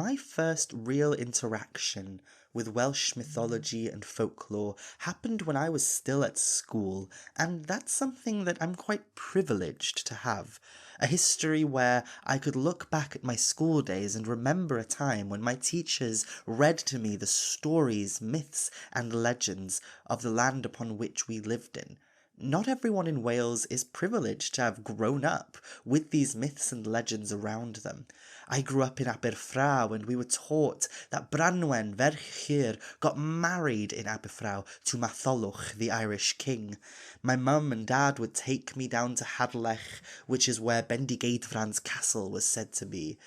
My first real interaction with Welsh mythology and folklore happened when I was still at school, and that's something that I'm quite privileged to have. A history where I could look back at my school days and remember a time when my teachers read to me the stories, myths, and legends of the land upon which we lived in. Not everyone in Wales is privileged to have grown up with these myths and legends around them. I grew up in Aberfraw and we were taught that Branwen Ferch got married in Aberfraw to Matholwch, the Irish king. My mum and dad would take me down to Harlech, which is where Bendigeidfran's castle was said to be,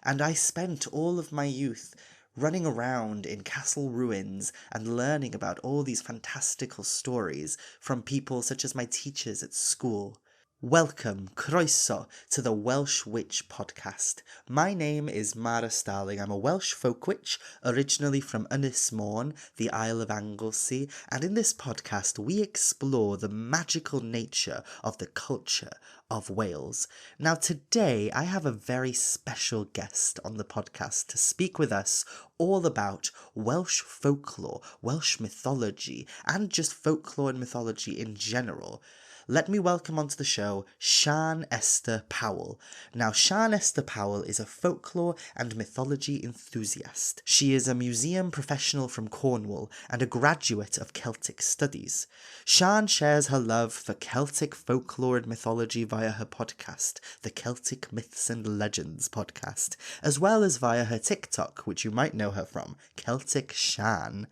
and I spent all of my youth running around in castle ruins and learning about all these fantastical stories from people such as my teachers at school. Welcome, croeso, to the Welsh Witch podcast. My name is mhara.starling. I'm a Welsh folk witch, originally from Ynys Môn, the Isle of Anglesey, and in this podcast we explore the magical nature of the culture of Wales. Now today I have a very special guest on the podcast to speak with us all about Welsh folklore, Welsh mythology, and just folklore and mythology in general. Let me welcome onto the show Siân Esther Powell. Now, Siân Esther Powell is a folklore and mythology enthusiast. She is a museum professional from Cornwall and a graduate of Celtic studies. Siân shares her love for Celtic folklore and mythology via her podcast, the Celtic Myths and Legends podcast, as well as via her TikTok, which you might know her from, Celtic Siân.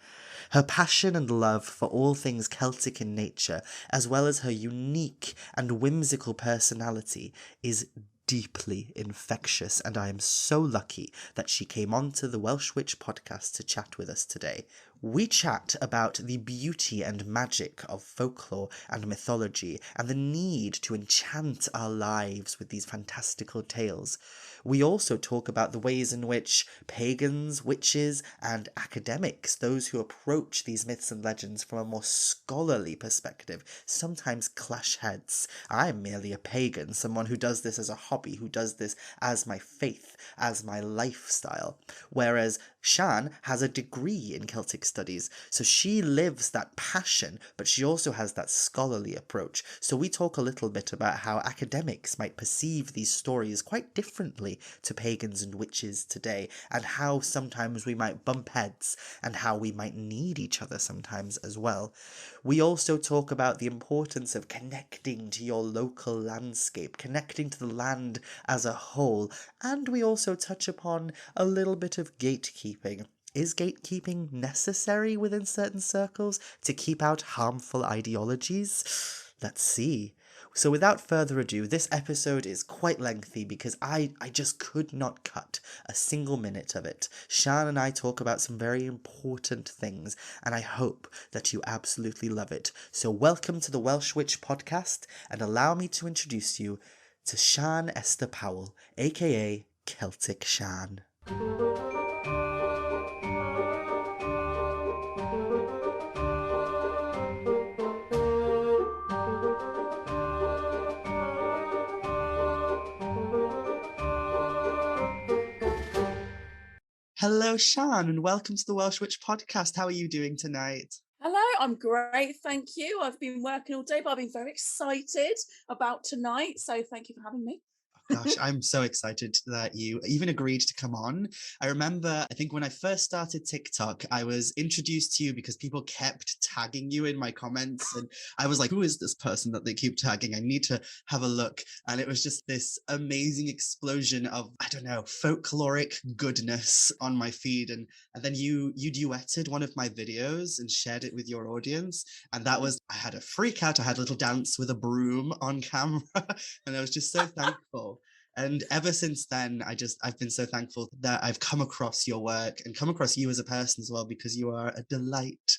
Her passion and love for all things Celtic in nature, as well as her unique and whimsical personality, is deeply infectious, and I am so lucky that she came onto the Welsh Witch podcast to chat with us today. We chat about the beauty and magic of folklore and mythology, and the need to enchant our lives with these fantastical tales. We also talk about the ways in which pagans, witches, and academics, those who approach these myths and legends from a more scholarly perspective, sometimes clash heads. I'm merely a pagan, someone who does this as a hobby, who does this as my faith, as my lifestyle. Whereas Siân has a degree in Celtic studies, so she lives that passion, but she also has that scholarly approach. So we talk a little bit about how academics might perceive these stories quite differently to pagans and witches today, and how sometimes we might bump heads, and how we might need each other sometimes as well. We also talk about the importance of connecting to your local landscape, connecting to the land as a whole, and we also touch upon a little bit of gatekeeping. Is gatekeeping necessary within certain circles to keep out harmful ideologies? Let's see. So without further ado, this episode is quite lengthy because I just could not cut a single minute of it. Siân and I talk about some very important things, and I hope that you absolutely love it. So welcome to the Welsh Witch podcast, and allow me to introduce you to Siân Esther Powell, aka Celtic Siân. Hello, Siân, and welcome to the Welsh Witch podcast. How are you doing tonight? Hello, I'm great, thank you. I've been working all day, but I've been very excited about tonight, so thank you for having me. Gosh, I'm so excited that you even agreed to come on. I remember, I think when I first started TikTok, I was introduced to you because people kept tagging you in my comments. And I was like, who is this person that they keep tagging? I need to have a look. And it was just this amazing explosion of, I don't know, folkloric goodness on my feed. And then you duetted one of my videos and shared it with your audience. And that was, I had a freak out. I had a little dance with a broom on camera. And I was just so thankful. And ever since then, I've been so thankful that I've come across your work and come across you as a person as well, because you are a delight.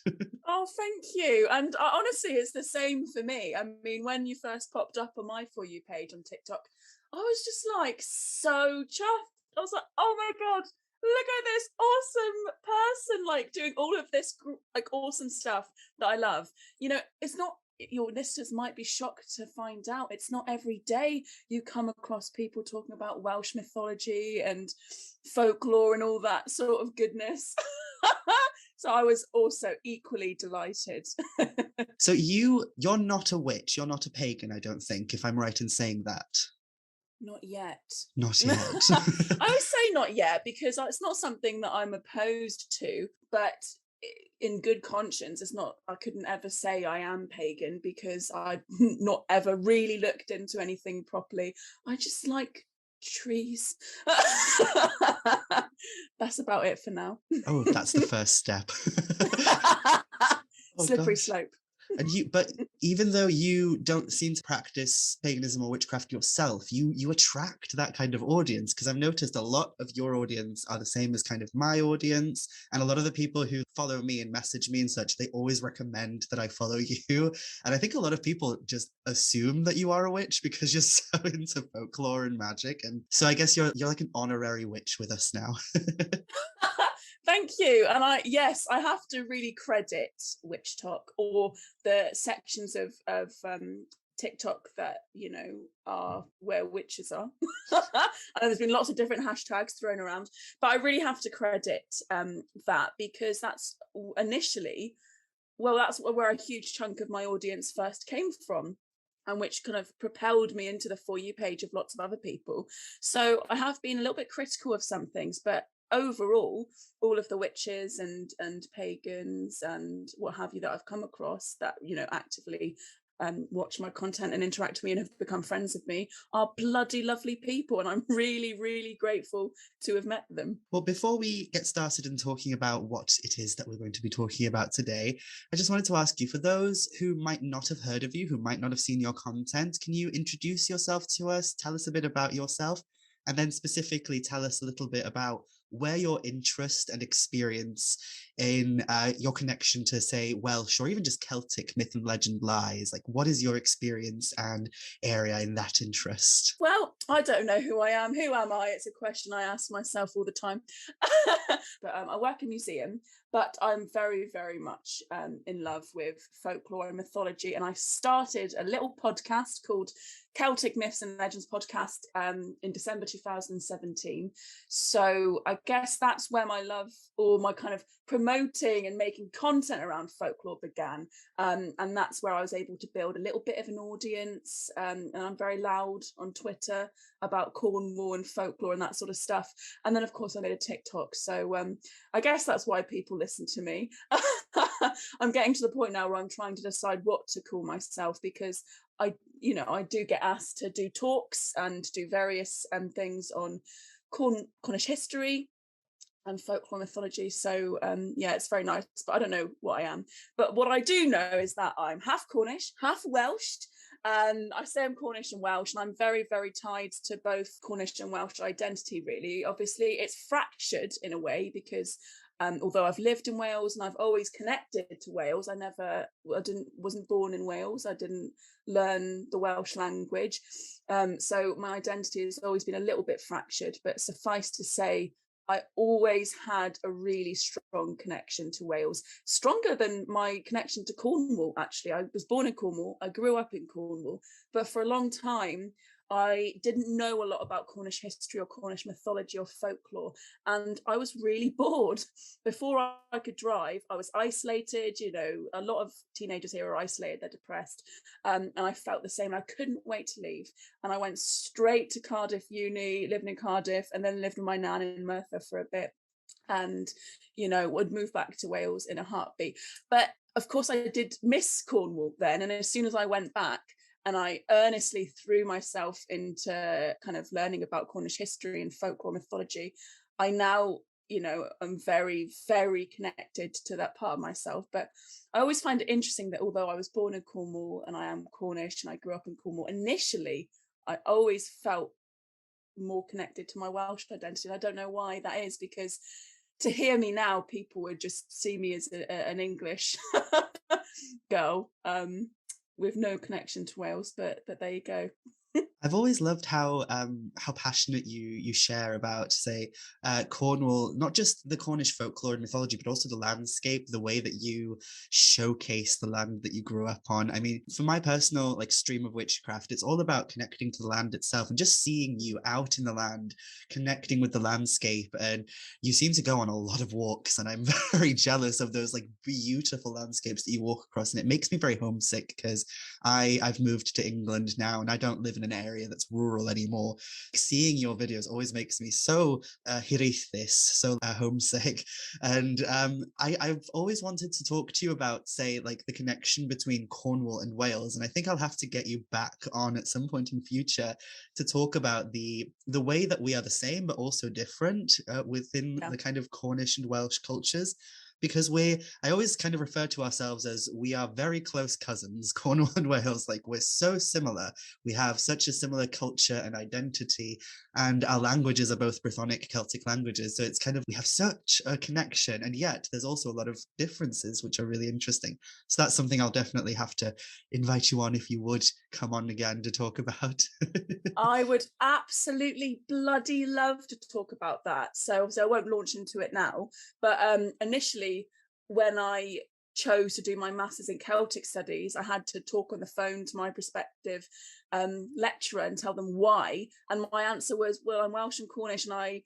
Oh, thank you. And honestly, it's the same for me. I mean, when you first popped up on my For You page on TikTok, I was just like so chuffed. I was like, oh my God, look at this awesome person, like doing all of this like awesome stuff that I love. You know, it's not your listeners might be shocked to find out it's not every day you come across people talking about Welsh mythology and folklore and all that sort of goodness. So I was also equally delighted. So you're not a witch, you're not a pagan, I don't think, if I'm right in saying that. Not yet. Not yet. I would say not yet, because it's not something that I'm opposed to, but in good conscience, it's not, I couldn't ever say I am pagan because I've not ever really looked into anything properly. I just like trees. That's about it for now. Oh, that's the first step. Oh Slippery gosh. slope. But even though you don't seem to practice paganism or witchcraft yourself, you attract that kind of audience, because I've noticed a lot of your audience are the same as kind of my audience, and a lot of the people who follow me and message me and such, they always recommend that I follow you. And I think a lot of people just assume that you are a witch because you're so into folklore and magic, and so I guess you're like an honorary witch with us now. Thank you. And I have to really credit Witch Talk, or the sections of TikTok that, are where witches are. I know there's been lots of different hashtags thrown around, but I really have to credit that, because that's initially, well, that's where a huge chunk of my audience first came from, and which kind of propelled me into the For You page of lots of other people. So I have been a little bit critical of some things, but overall, all of the witches and pagans and what have you that I've come across that, actively watch my content and interact with me and have become friends with me are bloody lovely people, and I'm really, really grateful to have met them. Well, before we get started in talking about what it is that we're going to be talking about today, I just wanted to ask you, for those who might not have heard of you, who might not have seen your content, can you introduce yourself to us, tell us a bit about yourself, and then specifically tell us a little bit about where your interest and experience in your connection to, say, Welsh or even just Celtic myth and legend lies? Like, what is your experience and area in that interest? Well, I don't know who I am. Who am I? It's a question I ask myself all the time. But I work in a museum, but I'm very, very much in love with folklore and mythology. And I started a little podcast called Celtic Myths and Legends podcast in December 2017. So I guess that's where my love, or my kind of promoting and making content around folklore began. And that's where I was able to build a little bit of an audience. And I'm very loud on Twitter about Cornwall and folklore and that sort of stuff. And then, of course, I made a TikTok. So I guess that's why people listen to me. I'm getting to the point now where I'm trying to decide what to call myself, because I do get asked to do talks and do various things on Cornish history and folklore mythology. So it's very nice, but I don't know what I am. But what I do know is that I'm half Cornish, half Welsh. And I say I'm Cornish and Welsh, and I'm very, very tied to both Cornish and Welsh identity, really. Obviously, it's fractured in a way because although I've lived in Wales and I've always connected to Wales, wasn't born in Wales. I didn't learn the Welsh language. So my identity has always been a little bit fractured, but suffice to say, I always had a really strong connection to Wales, stronger than my connection to Cornwall, actually. I was born in Cornwall, I grew up in Cornwall, but for a long time, I didn't know a lot about Cornish history or Cornish mythology or folklore, and I was really bored. Before I could drive, I was isolated. A lot of teenagers here are isolated, they're depressed, and I felt the same. I couldn't wait to leave, and I went straight to Cardiff Uni, living in Cardiff, and then lived with my nan in Merthyr for a bit, and would move back to Wales in a heartbeat. But of course I did miss Cornwall then, and as soon as I went back and I earnestly threw myself into kind of learning about Cornish history and folklore mythology, I now I'm very, very connected to that part of myself. But I always find it interesting that although I was born in Cornwall and I am Cornish and I grew up in Cornwall, initially I always felt more connected to my Welsh identity. I don't know why that is, because to hear me now, people would just see me as an English girl with no connection to Wales, but there you go. I've always loved how passionate you share about, say, Cornwall, not just the Cornish folklore and mythology, but also the landscape, the way that you showcase the land that you grew up on. I mean, for my personal like stream of witchcraft, it's all about connecting to the land itself and just seeing you out in the land, connecting with the landscape. And you seem to go on a lot of walks, and I'm very jealous of those like beautiful landscapes that you walk across. And it makes me very homesick because I've moved to England now and I don't live in an area that's rural anymore. Seeing your videos always makes me so hirithis, so homesick. And I've always wanted to talk to you about, say, like the connection between Cornwall and Wales. And I think I'll have to get you back on at some point in future to talk about the way that we are the same but also different within Yeah. the kind of Cornish and Welsh cultures, because I always kind of refer to ourselves as we are very close cousins, Cornwall and Wales. Like, we're so similar. We have such a similar culture and identity, and our languages are both Brythonic Celtic languages. So it's kind of, we have such a connection, and yet there's also a lot of differences, which are really interesting. So that's something I'll definitely have to invite you on if you would come on again to talk about. I would absolutely bloody love to talk about that. So I won't launch into it now. But initially, when I chose to do my masters in Celtic studies, I had to talk on the phone to my prospective lecturer and tell them why. And my answer was, well, I'm Welsh and Cornish, and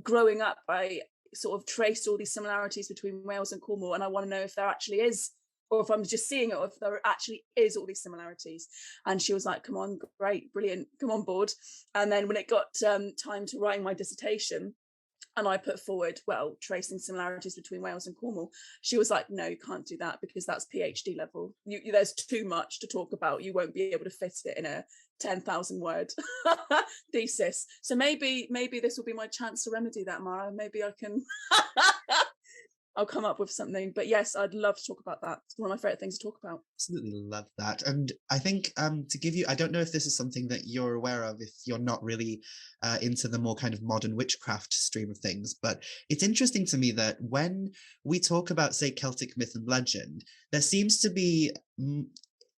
growing up, I sort of traced all these similarities between Wales and Cornwall, and I want to know if there actually is, or if I'm just seeing it, or if there actually is all these similarities. And she was like, come on, great, brilliant, come on board. And then when it got time to writing my dissertation, and I put forward, well, tracing similarities between Wales and Cornwall, she was like, no, you can't do that because that's PhD level. There's too much to talk about. You won't be able to fit it in a 10,000 word thesis. So maybe this will be my chance to remedy that, Mara. Maybe I can I'll come up with something. But yes, I'd love to talk about that. It's one of my favorite things to talk about. Absolutely love that. And I think to give you, I don't know if this is something that you're aware of, if you're not really into the more kind of modern witchcraft stream of things, but it's interesting to me that when we talk about, say, Celtic myth and legend, there seems to be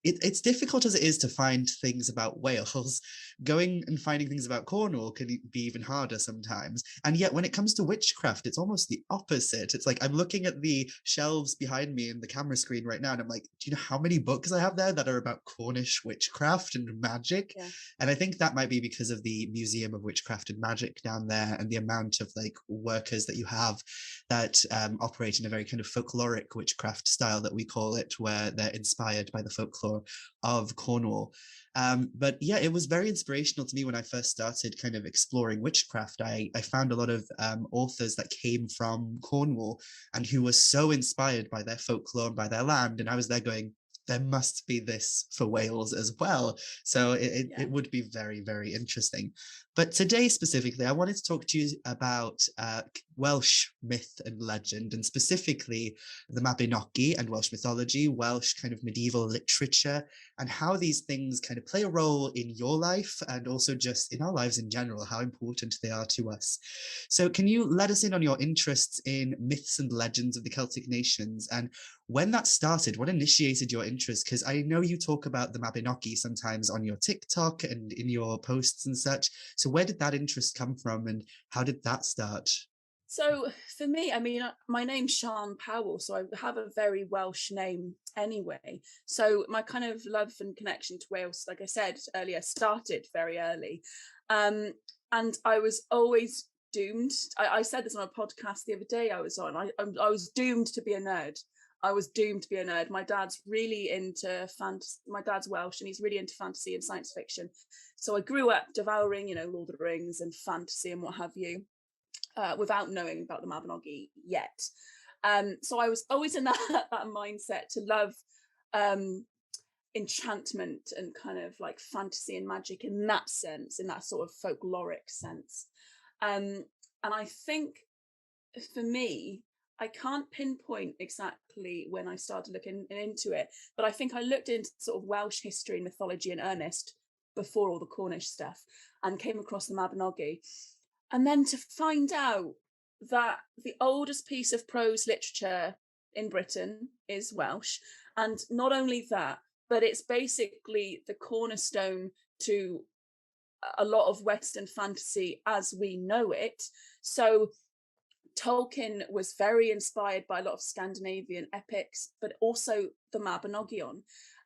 it's difficult as it is to find things about Wales. Going and finding things about Cornwall can be even harder sometimes. And yet, when it comes to witchcraft, it's almost the opposite. It's like I'm looking at the shelves behind me in the camera screen right now, and I'm like, do you know how many books I have there that are about Cornish witchcraft and magic? Yeah. And I think that might be because of the Museum of Witchcraft and Magic down there and the amount of like workers that you have that operate in a very kind of folkloric witchcraft style that we call it, where they're inspired by the folklore of Cornwall. But yeah, it was very inspirational to me when I first started kind of exploring witchcraft. I found a lot of authors that came from Cornwall and who were so inspired by their folklore and by their land. And I was there going, there must be this for Wales as well. So it would be very, very interesting. But today specifically, I wanted to talk to you about Welsh myth and legend, and specifically the Mabinogi and Welsh mythology, Welsh kind of medieval literature, and how these things kind of play a role in your life and also just in our lives in general, how important they are to us. So can you let us in on your interests in myths and legends of the Celtic nations, and when that started, what initiated your interest? Because I know you talk about the Mabinogi sometimes on your TikTok and in your posts and such. So where did that interest come from, and how did that start? So for me, I mean, my name's Siân Powell, so I have a very Welsh name anyway. So my kind of love and connection to Wales, like I said earlier, started very early. And I was always doomed. I said this on a podcast the other day I was on. I was doomed to be a nerd. I was doomed to be a nerd. My dad's really into fantasy. My dad's Welsh, and he's really into fantasy and science fiction. So I grew up devouring, Lord of the Rings and fantasy and what have you, without knowing about the Mabinogi yet. So I was always in that mindset to love enchantment and kind of like fantasy and magic in that sense, in that sort of folkloric sense. And I think for me, I can't pinpoint exactly when I started looking into it, but I think I looked into sort of Welsh history and mythology in earnest before all the Cornish stuff, and came across the Mabinogi. And then to find out that the oldest piece of prose literature in Britain is Welsh. And not only that, but it's basically the cornerstone to a lot of Western fantasy as we know it. So Tolkien was very inspired by a lot of Scandinavian epics, but also the Mabinogi.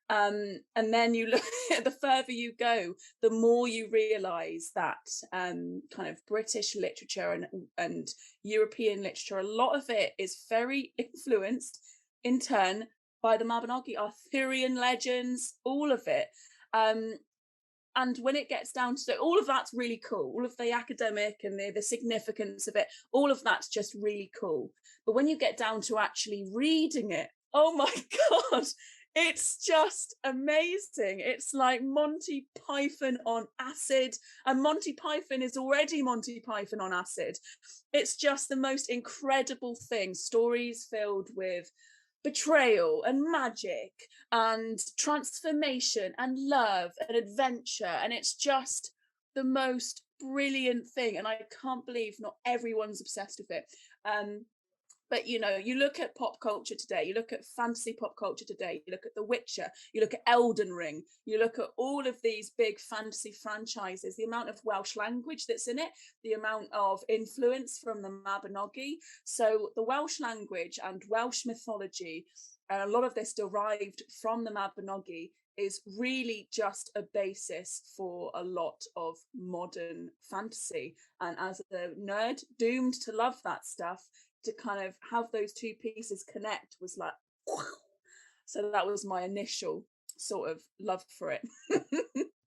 And then you look, the further you go, the more you realize that kind of British literature and European literature, a lot of it is very influenced in turn by the Mabinogi, Arthurian legends, all of it. And when it gets down to it, all of that's really cool. All of the academic and the significance of it, all of that's just really cool. But when you get down to actually reading it, oh my God, it's just amazing. It's like Monty Python on acid, and Monty Python is already Monty Python on acid. It's just the most incredible thing. Stories filled with betrayal and magic and transformation and love and adventure, and it's just the most brilliant thing, and I can't believe not everyone's obsessed with it. But you know, you look at pop culture today, you look at fantasy pop culture today, you look at The Witcher, you look at Elden Ring, you look at all of these big fantasy franchises, the amount of Welsh language that's in it, the amount of influence from the Mabinogi. So the Welsh language and Welsh mythology, and a lot of this derived from the Mabinogi, is really just a basis for a lot of modern fantasy. And as a nerd doomed to love that stuff, to kind of have those two pieces connect was like, so that was my initial sort of love for it.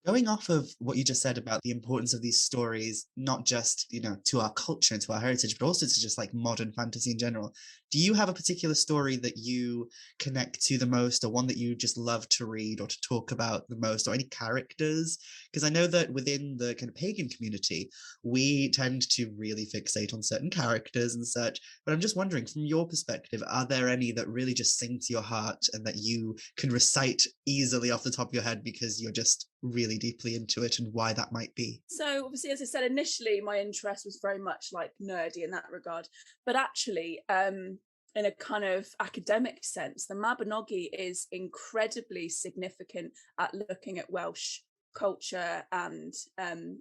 Going off of what you just said about the importance of these stories, not just, you know, to our culture and to our heritage, but also to just like modern fantasy in general, do you have a particular story that you connect to the most, or one that you just love to read or to talk about the most, or any characters? Because I know that within the kind of pagan community, we tend to really fixate on certain characters and such. But I'm just wondering, from your perspective, are there any that really just sing to your heart and that you can recite easily off the top of your head because you're just really deeply into it, and why that might be? So obviously, as I said, initially my interest was very much like nerdy in that regard, but actually in a kind of academic sense, the Mabinogi is incredibly significant at looking at Welsh culture and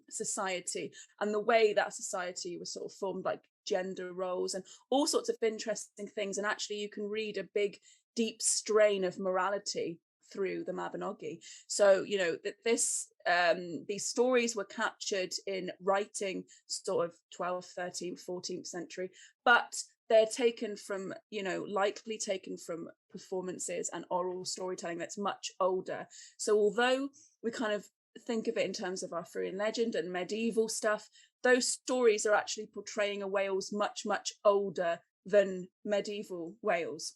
society, and the way that society was sort of formed, like gender roles and all sorts of interesting things. And actually you can read a big deep strain of morality through the Mabinogi. So, you know, that these stories were captured in writing sort of 12th, 13th, 14th century, but they're taken from, you know, likely taken from performances and oral storytelling that's much older. So although we kind of think of it in terms of Arthurian legend and medieval stuff, those stories are actually portraying a Wales much, much older than medieval Wales.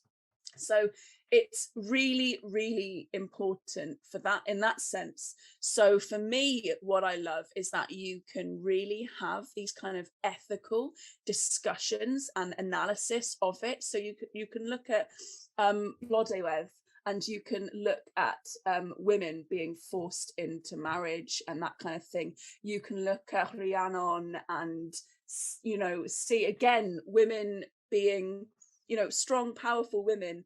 So it's really, really important for that, in that sense. So for me, what I love is that you can really have these kind of ethical discussions and analysis of it. So you can look at Blodeuwedd, and you can look at women being forced into marriage and that kind of thing. You can look at Rhiannon and, you know, see again women being, you know, strong, powerful women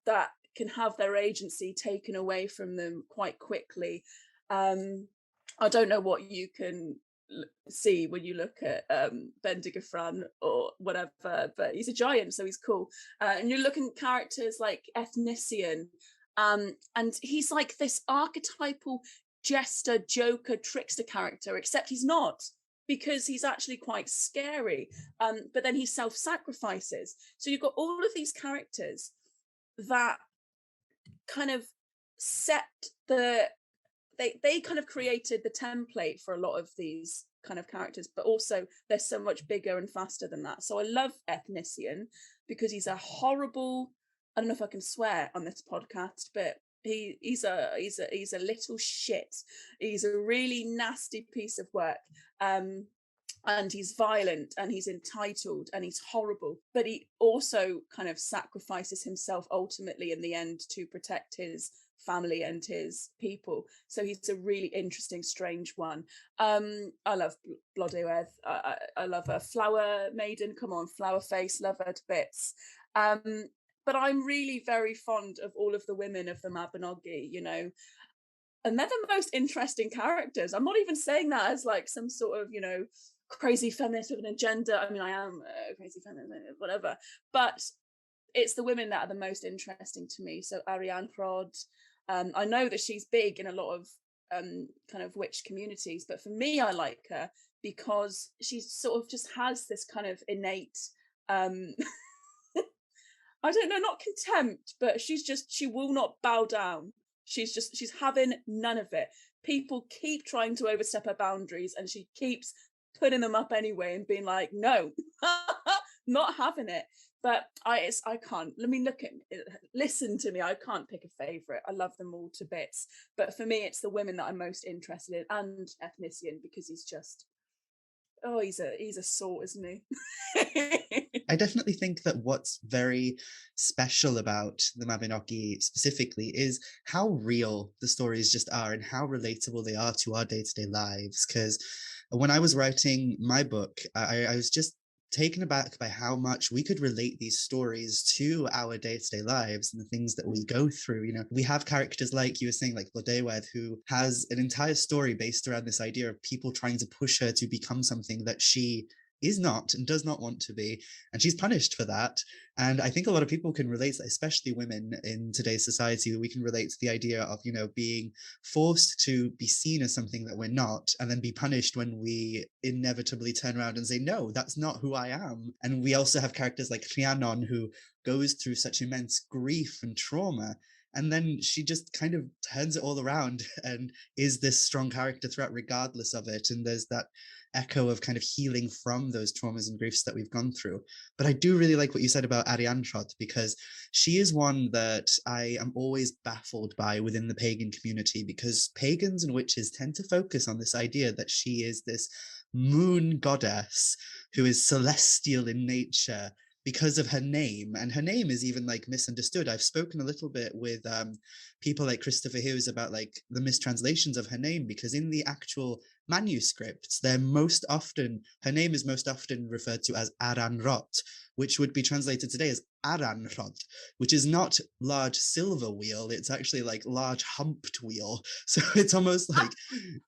that can have their agency taken away from them quite quickly. I don't know what you can see when you look at Bendigeidfran or whatever, but he's a giant, so he's cool. And you're looking at characters like Ethnician, and he's like this archetypal jester, joker, trickster character, except he's not, because he's actually quite scary. But then he self-sacrifices. So you've got all of these characters that kind of set they kind of created the template for a lot of these kind of characters, but also they're so much bigger and faster than that. So I love Ethnician because he's a horrible, I don't know if I can swear on this podcast, but he's a little shit. He's a really nasty piece of work. And he's violent and he's entitled and he's horrible, but he also kind of sacrifices himself ultimately in the end to protect his family and his people. So he's a really interesting, strange one. I love Blodeuwedd. I love a flower maiden. Come on, flower face, love her to bits. But I'm really very fond of all of the women of the Mabinogi, you know. and they're the most interesting characters. I'm not even saying that as like some sort of, crazy feminist with an agenda. I mean, I am a crazy feminist, whatever, but it's the women that are the most interesting to me. So Ariane Prod, I know that she's big in a lot of kind of witch communities, but for me, I like her because she sort of just has this kind of innate, um, I don't know, not contempt, but she will not bow down. She's having none of it. People keep trying to overstep her boundaries and she keeps putting them up anyway and being like, no, not having it. But I can't. Let me listen to me. I can't pick a favorite. I love them all to bits. But for me, it's the women that I'm most interested in, and Ethnician, because he's just, oh, he's a sort, isn't he? I definitely think that what's very special about the Mabinogi specifically is how real the stories just are and how relatable they are to our day-to-day lives. Because when I was writing my book, I was just taken aback by how much we could relate these stories to our day-to-day lives and the things that we go through. We have characters like you were saying, like Lodewedd, who has an entire story based around this idea of people trying to push her to become something that she is not and does not want to be, and she's punished for that. And I think a lot of people can relate, especially women in today's society. We can relate to the idea of being forced to be seen as something that we're not, and then be punished when we inevitably turn around and say, no, that's not who I am. And we also have characters like Rhiannon, who goes through such immense grief and trauma, and then she just kind of turns it all around and is this strong character throughout regardless of it. And there's that echo of kind of healing from those traumas and griefs that we've gone through. But I do really like what you said about Arianrhod, because she is one that I am always baffled by within the pagan community, because pagans and witches tend to focus on this idea that she is this moon goddess who is celestial in nature because of her name, and her name is even like misunderstood. I've spoken a little bit with people like Christopher Hughes about like the mistranslations of her name, because in the actual manuscripts, her name is most often referred to as Aranrot, which would be translated today as Aranrod, which is not large silver wheel, it's actually like large humped wheel. So it's almost like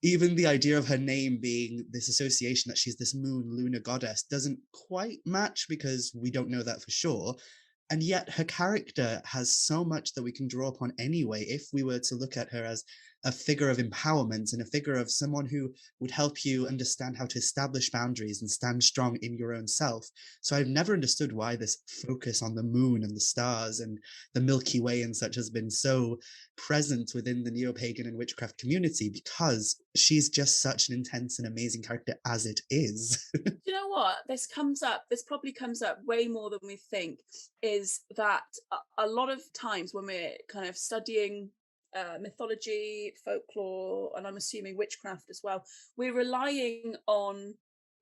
even the idea of her name being this association that she's this moon lunar goddess doesn't quite match, because we don't know that for sure. And yet her character has so much that we can draw upon anyway, if we were to look at her as a figure of empowerment and a figure of someone who would help you understand how to establish boundaries and stand strong in your own self. So I've never understood why this focus on the moon and the stars and the Milky Way and such has been so present within the neo-pagan and witchcraft community, because she's just such an intense and amazing character as it is. You know what? This probably comes up way more than we think, is that a lot of times when we're kind of studying mythology, folklore, and I'm assuming witchcraft as well, we're relying on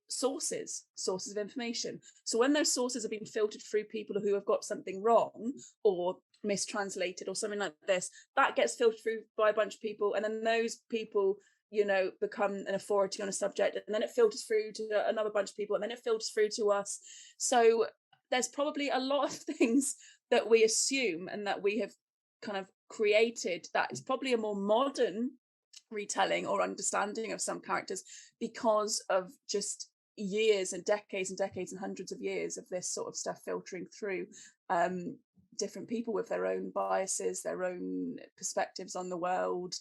sources of information. So when those sources are being filtered through people who have got something wrong or mistranslated or something like this, that gets filtered through by a bunch of people, and then those people become an authority on a subject, and then it filters through to another bunch of people, and then it filters through to us. So there's probably a lot of things that we assume and that we have kind of created that is probably a more modern retelling or understanding of some characters, because of just years and decades and hundreds of years of this sort of stuff filtering through different people with their own biases, their own perspectives on the world.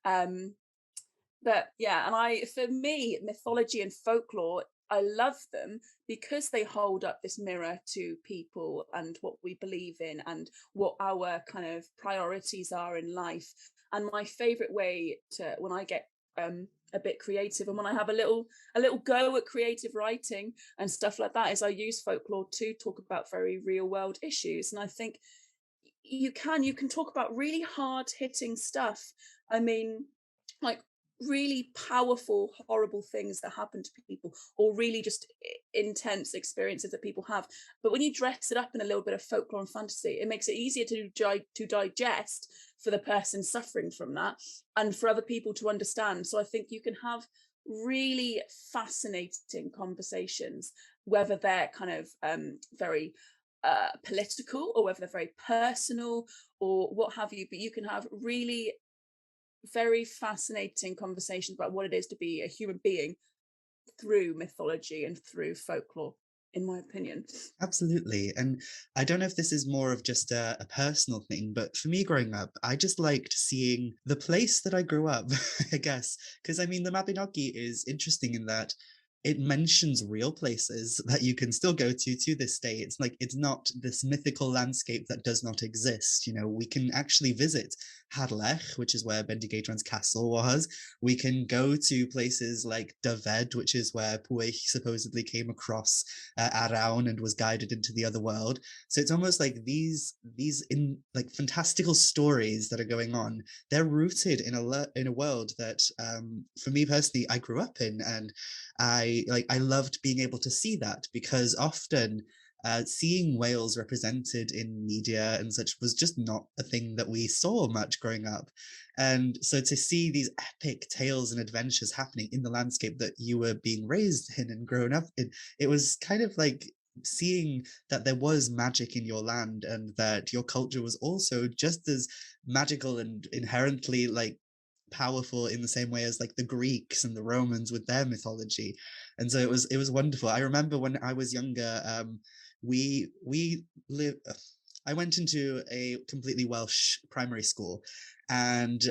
But yeah, for me, mythology and folklore, I love them because they hold up this mirror to people and what we believe in and what our kind of priorities are in life. And my favorite way to, when I get a bit creative and when I have a little go at creative writing and stuff like that, is I use folklore to talk about very real world issues. And I think you can talk about really hard hitting stuff. I mean, like really powerful, horrible things that happen to people, or really just intense experiences that people have. But when you dress it up in a little bit of folklore and fantasy, it makes it easier to digest for the person suffering from that, and for other people to understand. So I think you can have really fascinating conversations, whether they're kind of very political or whether they're very personal or what have you. But you can have really very fascinating conversations about what it is to be a human being through mythology and through folklore, in my opinion. Absolutely. And I don't know if this is more of just a personal thing, but for me growing up, I just liked seeing the place that I grew up, I guess. Because I mean, the Mabinogi is interesting in that it mentions real places that you can still go to this day. It's like it's not this mythical landscape that does not exist. You know, we can actually visit Harlech, which is where Bendigeidfran's castle was. We can go to places like Dyfed, which is where Pwyll supposedly came across Arawn and was guided into the other world. So it's almost like these in like fantastical stories that are going on. They're rooted in a world that, for me personally, I grew up in, and I loved being able to see that because often. Seeing Wales represented in media and such was just not a thing that we saw much growing up. And so to see these epic tales and adventures happening in the landscape that you were being raised in and grown up in, it was kind of like seeing that there was magic in your land and that your culture was also just as magical and inherently like powerful in the same way as like the Greeks and the Romans with their mythology. And so it was wonderful. I remember when I was younger, we live I went into a completely Welsh primary school, and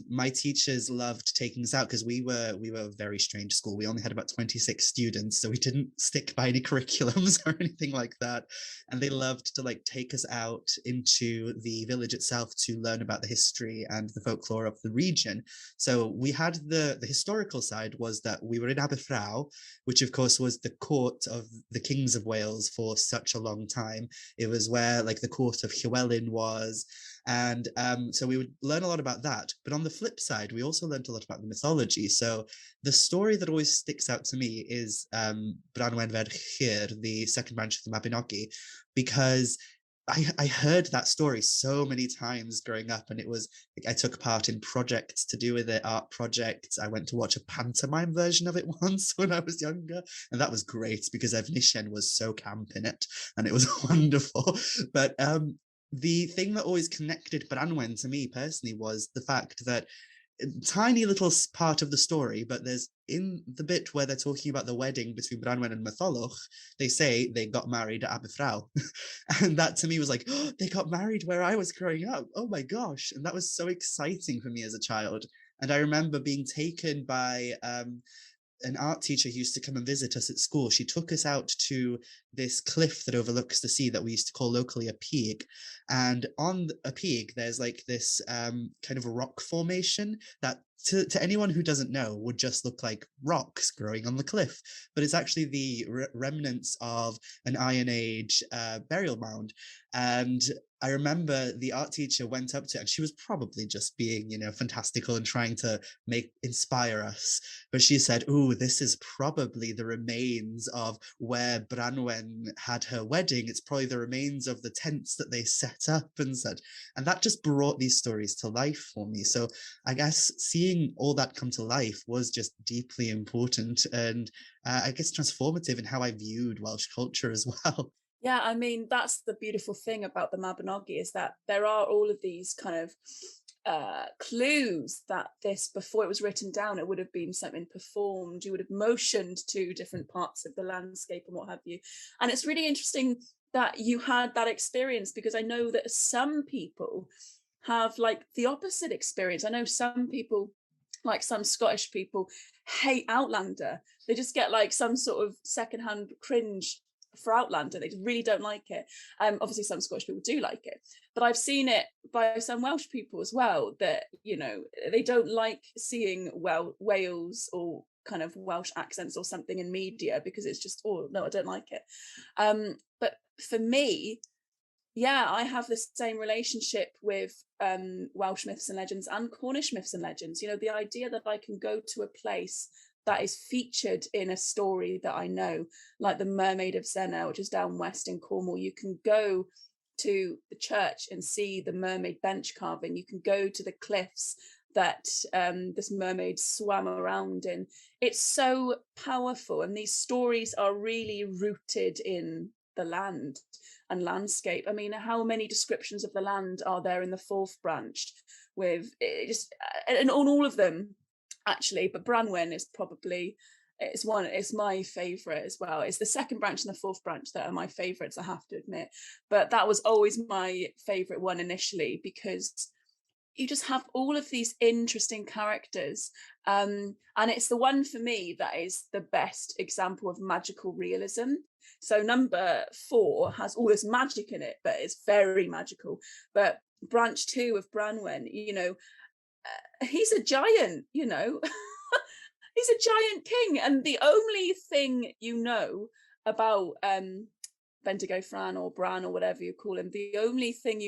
my teachers loved taking us out because we were a very strange school. We only had about 26 students, so we didn't stick by any curriculums or anything like that. And they loved to like take us out into the village itself to learn about the history and the folklore of the region. So we had the historical side was that we were in Aberfraw, which of course was the court of the kings of Wales for such a long time. It was where like the court of Llywelyn was. And so we would learn a lot about that. But on the flip side, we also learned a lot about the mythology. So the story that always sticks out to me is Branwen Ver Llyr, the second branch of the Mabinogi, because I heard that story so many times growing up, and it was like I took part in projects to do with it, art projects. I went to watch a pantomime version of it once when I was younger, and that was great because Evnishen was so camp in it, and it was wonderful. But the thing that always connected Branwen to me personally was the fact that tiny little part of the story, but there's in the bit where they're talking about the wedding between Branwen and Matholwch, they say they got married at Aberfraw. And that to me was like, oh, they got married where I was growing up. Oh my gosh. And that was so exciting for me as a child. And I remember being taken by an art teacher who used to come and visit us at school. She took us out to this cliff that overlooks the sea that we used to call locally a peak. And on a peak, there's like this kind of a rock formation that to anyone who doesn't know would just look like rocks growing on the cliff. But it's actually the remnants of an Iron Age burial mound. And I remember the art teacher went up to it, and she was probably just being, fantastical and trying to inspire us. But she said, "Oh, this is probably the remains of where Branwen had her wedding. It's probably the remains of the tents that they set up and said." And that just brought these stories to life for me. So I guess seeing all that come to life was just deeply important and I guess transformative in how I viewed Welsh culture as well. Yeah, I mean, that's the beautiful thing about the Mabinogi is that there are all of these kind of clues that this, before it was written down, it would have been something performed. You would have motioned to different parts of the landscape and what have you. And it's really interesting that you had that experience because I know that some people have like the opposite experience. I know some people, like some Scottish people, hate Outlander. They just get like some sort of secondhand cringe for Outlander. They really don't like it. Obviously, some Scottish people do like it, but I've seen it by some Welsh people as well that they don't like seeing Wales or kind of Welsh accents or something in media because it's just, oh no, I don't like it. But for me, yeah, I have the same relationship with Welsh myths and legends and Cornish myths and legends. The idea that I can go to a place that is featured in a story that I know, like the Mermaid of Senna, which is down west in Cornwall. You can go to the church and see the mermaid bench carving. You can go to the cliffs that this mermaid swam around in. It's so powerful, and these stories are really rooted in the land and landscape. I mean, how many descriptions of the land are there in the fourth branch with it just, and on all of them actually, but Branwen is probably, it's my favorite as well. It's the second branch and the fourth branch that are my favorites, I have to admit, but that was always my favorite one initially, because you just have all of these interesting characters, and it's the one for me that is the best example of magical realism. So number 4 has all this magic in it, but it's very magical. But branch 2 of Branwen, he's a giant, he's a giant king, and the only thing about Bendigo Fran or Bran or whatever you call him, the only thing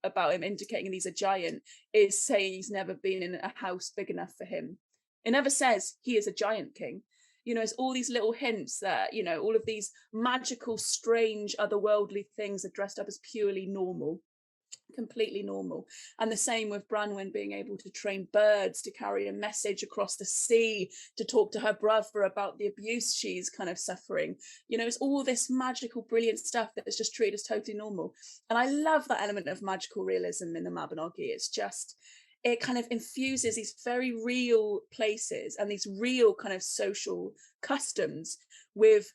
about him indicating he's a giant is saying he's never been in a house big enough for him. It never says he is a giant king. It's all these little hints that, all of these magical, strange, otherworldly things are dressed up as purely normal, completely normal. And the same with Branwen being able to train birds to carry a message across the sea to talk to her brother about the abuse she's kind of suffering. It's all this magical, brilliant stuff that is just treated as totally normal. And I love that element of magical realism in the Mabinogi. It's just, it kind of infuses these very real places and these real kind of social customs with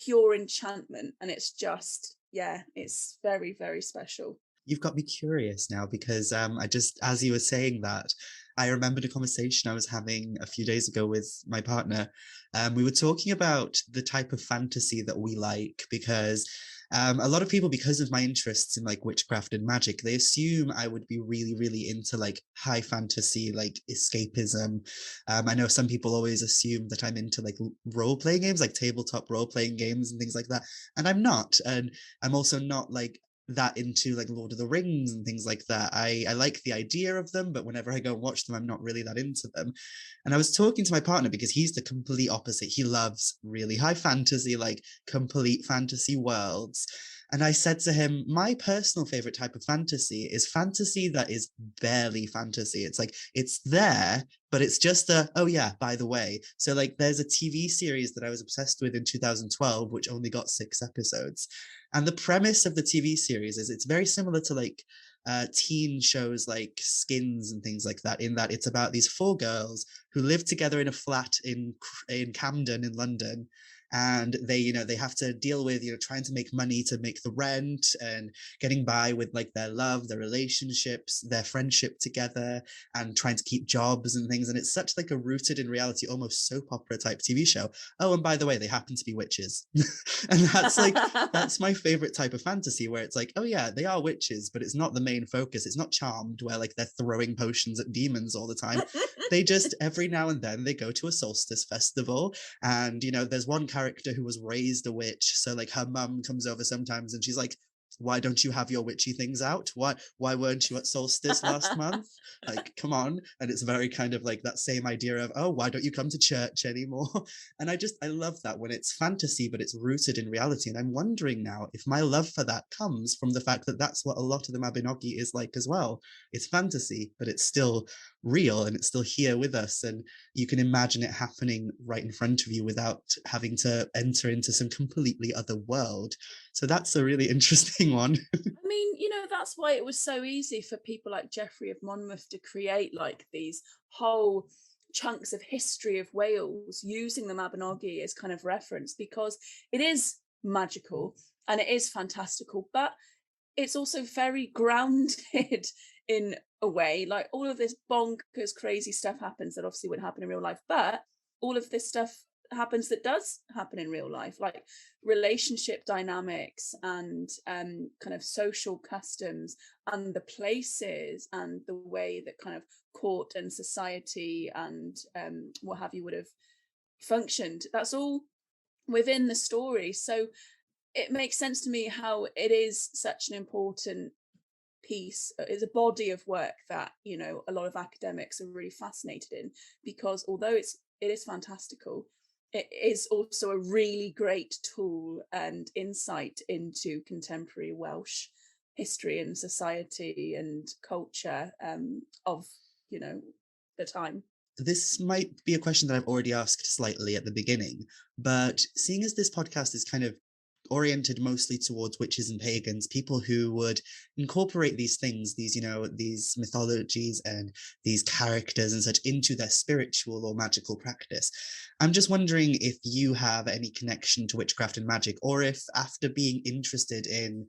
pure enchantment. And it's just, yeah, it's very, very special. You've got me curious now, because as you were saying that, I remembered a conversation I was having a few days ago with my partner. We were talking about the type of fantasy that we like, because a lot of people, because of my interests in like witchcraft and magic, they assume I would be really, really into like high fantasy, like escapism. I know some people always assume that I'm into like role-playing games, like tabletop role-playing games and things like that. And I'm not. And I'm also not like that into like Lord of the Rings and things like that. I like the idea of them, but whenever I go and watch them, I'm not really that into them. And I was talking to my partner, because he's the complete opposite. He loves really high fantasy, like complete fantasy worlds. And I said to him, my personal favorite type of fantasy is fantasy that is barely fantasy. It's like, it's there, but it's just oh yeah, by the way. So like there's a TV series that I was obsessed with in 2012, which only got 6 episodes. And the premise of the TV series is it's very similar to like teen shows like Skins and things like that, in that it's about these 4 girls who live together in a flat in Camden in London. And they have to deal with trying to make money to make the rent, and getting by with like their love, their relationships, their friendship together, and trying to keep jobs and things. And it's such like a rooted in reality, almost soap opera type TV show. Oh, and by the way, they happen to be witches. And that's my favorite type of fantasy, where it's like, oh yeah, they are witches, but it's not the main focus. It's not Charmed, where like they're throwing potions at demons all the time. They just, every now and then, they go to a solstice festival, and there's one character who was raised a witch, so like her mum comes over sometimes and she's like, why don't you have your witchy things out? Why weren't you at solstice last month? Like, come on. And it's very kind of like that same idea of, oh, why don't you come to church anymore? And I love that when it's fantasy, but it's rooted in reality. And I'm wondering now if my love for that comes from the fact that that's what a lot of the Mabinogi is like as well. It's fantasy, but it's still real, and it's still here with us. And you can imagine it happening right in front of you without having to enter into some completely other world. So that's a really interesting one. I mean, that's why it was so easy for people like Geoffrey of Monmouth to create like these whole chunks of history of Wales using the Mabinogi as kind of reference, because it is magical and it is fantastical, but it's also very grounded in a way. Like all of this bonkers crazy stuff happens that obviously wouldn't happen in real life, but all of this stuff happens that does happen in real life, like relationship dynamics and kind of social customs and the places and the way that kind of court and society and what have you would have functioned. That's all within the story. So it makes sense to me how it is such an important piece. It's a body of work that a lot of academics are really fascinated in, because although it is fantastical, it is also a really great tool and insight into contemporary Welsh history and society and culture of the time. This might be a question that I've already asked slightly at the beginning, but seeing as this podcast is kind of oriented mostly towards witches and pagans, people who would incorporate these things, these, these mythologies and these characters and such into their spiritual or magical practice. I'm just wondering if you have any connection to witchcraft and magic, or if after being interested in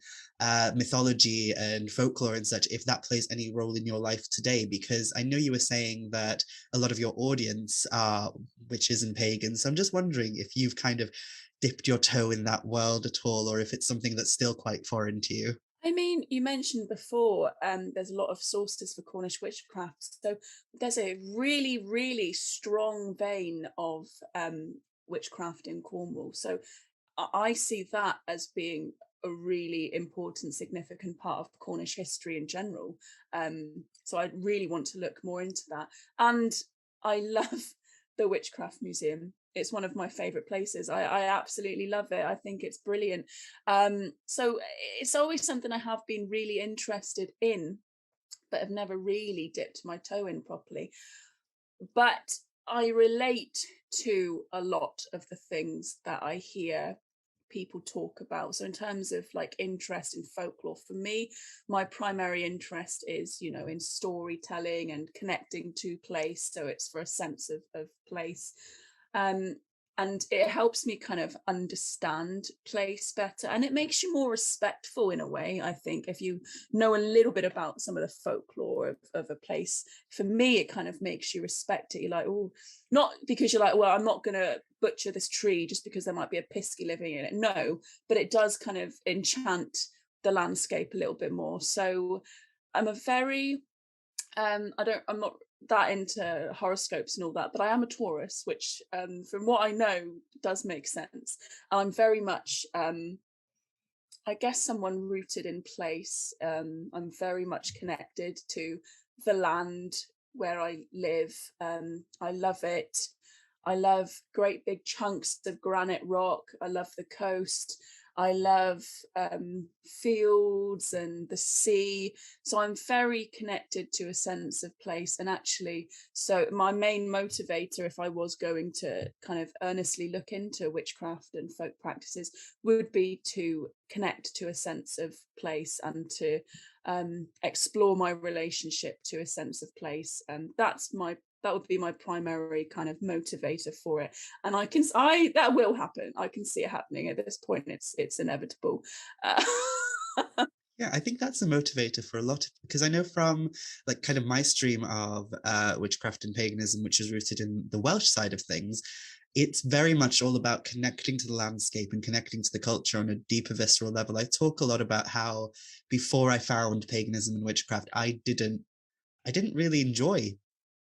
mythology and folklore and such, if that plays any role in your life today, because I know you were saying that a lot of your audience are witches and pagans. So I'm just wondering if you've kind of dipped your toe in that world at all, or if it's something that's still quite foreign to you. I mean, you mentioned before, there's a lot of sources for Cornish witchcraft. So there's a really, really strong vein of witchcraft in Cornwall. So I see that as being a really important, significant part of Cornish history in general. So I really want to look more into that. And I love the Witchcraft Museum. It's one of my favorite places. I absolutely love it. I think it's brilliant. So it's always something I have been really interested in, but have never really dipped my toe in properly. But I relate to a lot of the things that I hear people talk about. So in terms of like interest in folklore, for me, my primary interest is, in storytelling and connecting to place. So it's for a sense of place. Um, and it helps me kind of understand place better, and it makes you more respectful in a way, I think, if you know a little bit about some of the folklore of a place. For me, it kind of makes you respect it. You're like, oh, not because you're like, well, I'm not going to butcher this tree just because there might be a pisky living in it. No, but it does kind of enchant the landscape a little bit more. So I'm a very I'm not that into horoscopes and all that, but I am a Taurus, which from what I know does make sense. I'm very much I guess someone rooted in place. I'm very much connected to the land where I live. I love it. I love great big chunks of granite rock. I love the coast. I love fields and the sea. So I'm very connected to a sense of place. And actually, so my main motivator, if I was going to kind of earnestly look into witchcraft and folk practices, would be to connect to a sense of place and to explore my relationship to a sense of place. And that would be my primary kind of motivator for it. And that will happen. I can see it happening at this point. It's inevitable. Yeah, I think that's a motivator for a lot of, because I know from like kind of my stream of witchcraft and paganism, which is rooted in the Welsh side of things, it's very much all about connecting to the landscape and connecting to the culture on a deeper visceral level. I talk a lot about how before I found paganism and witchcraft, I didn't really enjoy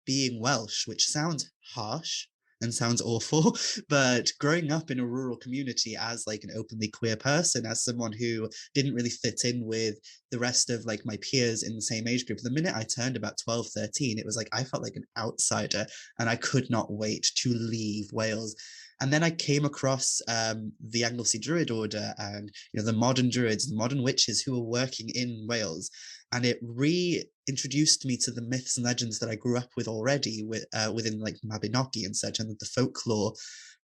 being Welsh, which sounds harsh and sounds awful, but growing up in a rural community as like an openly queer person, as someone who didn't really fit in with the rest of like my peers in the same age group, the minute I turned about 12, 13, it was like I felt like an outsider and I could not wait to leave Wales. And then I came across the Anglesey Druid Order and the modern druids, the modern witches who were working in Wales, and it reintroduced me to the myths and legends that I grew up with already within like Mabinogi and such, and the folklore.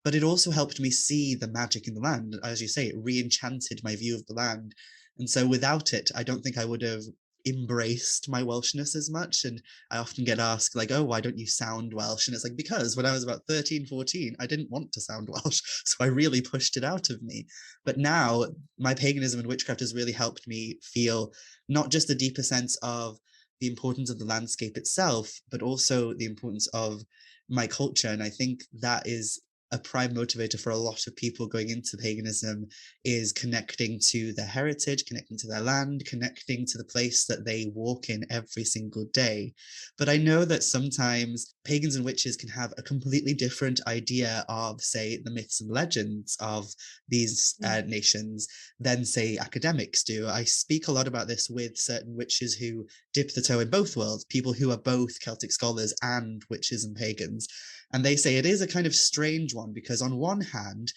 But it also helped me see the magic in the land. As you say, it re-enchanted my view of the land. And so without it, I don't think I would have embraced my Welshness as much. And I often get asked like, oh, why don't you sound Welsh? And it's like, because when I was about 13, 14, I didn't want to sound Welsh. So I really pushed it out of me. But now my paganism and witchcraft has really helped me feel not just a deeper sense of the importance of the landscape itself, but also the importance of my culture. And I think that is a prime motivator for a lot of people going into paganism, is connecting to their heritage, connecting to their land, connecting to the place that they walk in every single day. But I know that sometimes pagans and witches can have a completely different idea of, say, the myths and legends of these nations than, say, academics do. I speak a lot about this with certain witches who dip the toe in both worlds, people who are both Celtic scholars and witches and pagans. And they say it is a kind of strange one because on one hand,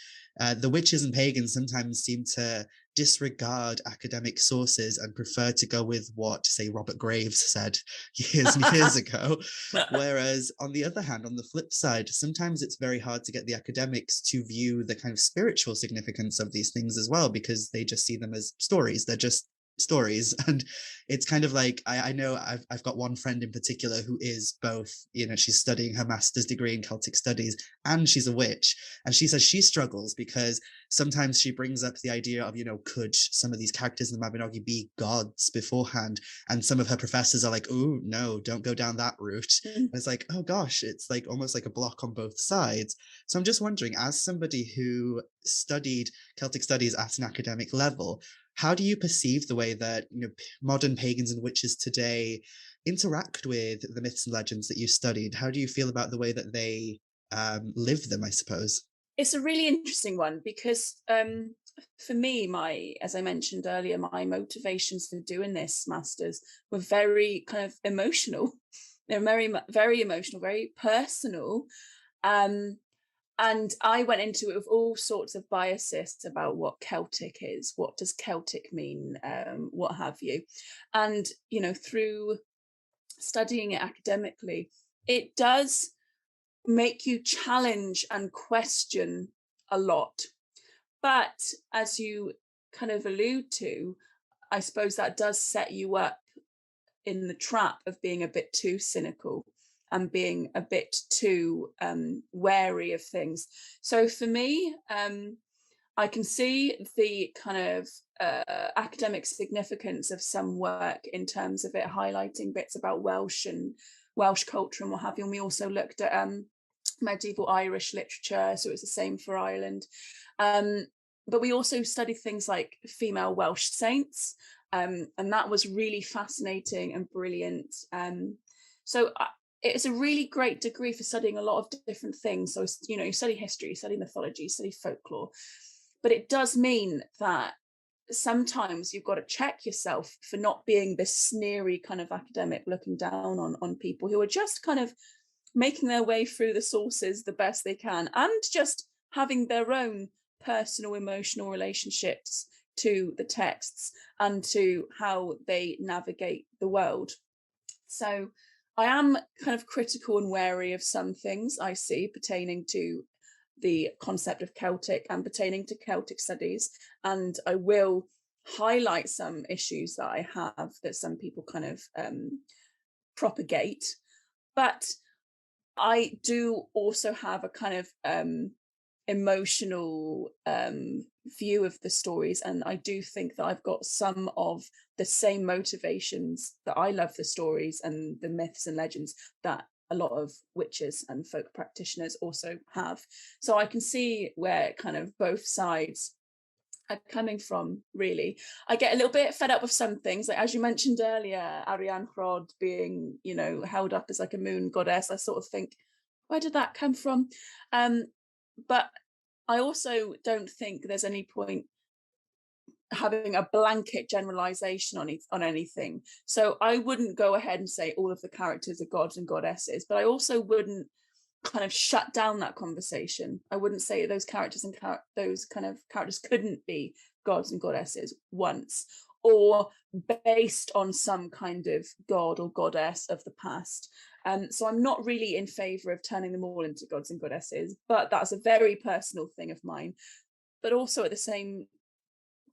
the witches and pagans sometimes seem to disregard academic sources and prefer to go with what, say, Robert Graves said years and years ago. Whereas, on the other hand, on the flip side, sometimes it's very hard to get the academics to view the kind of spiritual significance of these things as well, because they just see them as stories. They're just stories. And it's kind of like, I know I've got one friend in particular who is both, she's studying her master's degree in Celtic studies and she's a witch. And she says she struggles because sometimes she brings up the idea of, could some of these characters in the Mabinogi be gods beforehand? And some of her professors are like, oh, no, don't go down that route. And it's like, oh gosh, it's like almost like a block on both sides. So I'm just wondering, as somebody who studied Celtic studies at an academic level, how do you perceive the way that modern pagans and witches today interact with the myths and legends that you studied? How do you feel about the way that they live them, I suppose? It's a really interesting one because for me, as I mentioned earlier, my motivations for doing this masters were very kind of emotional. They're very emotional, very personal. And I went into it with all sorts of biases about what Celtic is, what does Celtic mean, what have you. And, through studying it academically, it does make you challenge and question a lot. But as you kind of allude to, I suppose that does set you up in the trap of being a bit too cynical and being a bit too wary of things. So for me, I can see the kind of academic significance of some work in terms of it highlighting bits about Welsh and Welsh culture and what have you. And we also looked at medieval Irish literature, so it was the same for Ireland. But we also studied things like female Welsh saints, and that was really fascinating and brilliant. So it's a really great degree for studying a lot of different things. So, you study history, you study mythology, you study folklore, but it does mean that sometimes you've got to check yourself for not being this sneery kind of academic looking down on people who are just kind of making their way through the sources the best they can and just having their own personal emotional relationships to the texts and to how they navigate the world. So I am kind of critical and wary of some things I see pertaining to the concept of Celtic and pertaining to Celtic studies. And I will highlight some issues that I have that some people kind of propagate. But I do also have a kind of emotional view of the stories, and I do think that I've got some of the same motivations that I love the stories and the myths and legends that a lot of witches and folk practitioners also have. So I can see where kind of both sides are coming from, really. I get a little bit fed up with some things, like as you mentioned earlier, Ariane Rod being, held up as like a moon goddess. I sort of think, where did that come from? But I also don't think there's any point having a blanket generalization on anything. So I wouldn't go ahead and say all of the characters are gods and goddesses, but I also wouldn't kind of shut down that conversation. I wouldn't say those characters and those kind of characters couldn't be gods and goddesses once, or based on some kind of god or goddess of the past. So I'm not really in favor of turning them all into gods and goddesses, but that's a very personal thing of mine. But also at the same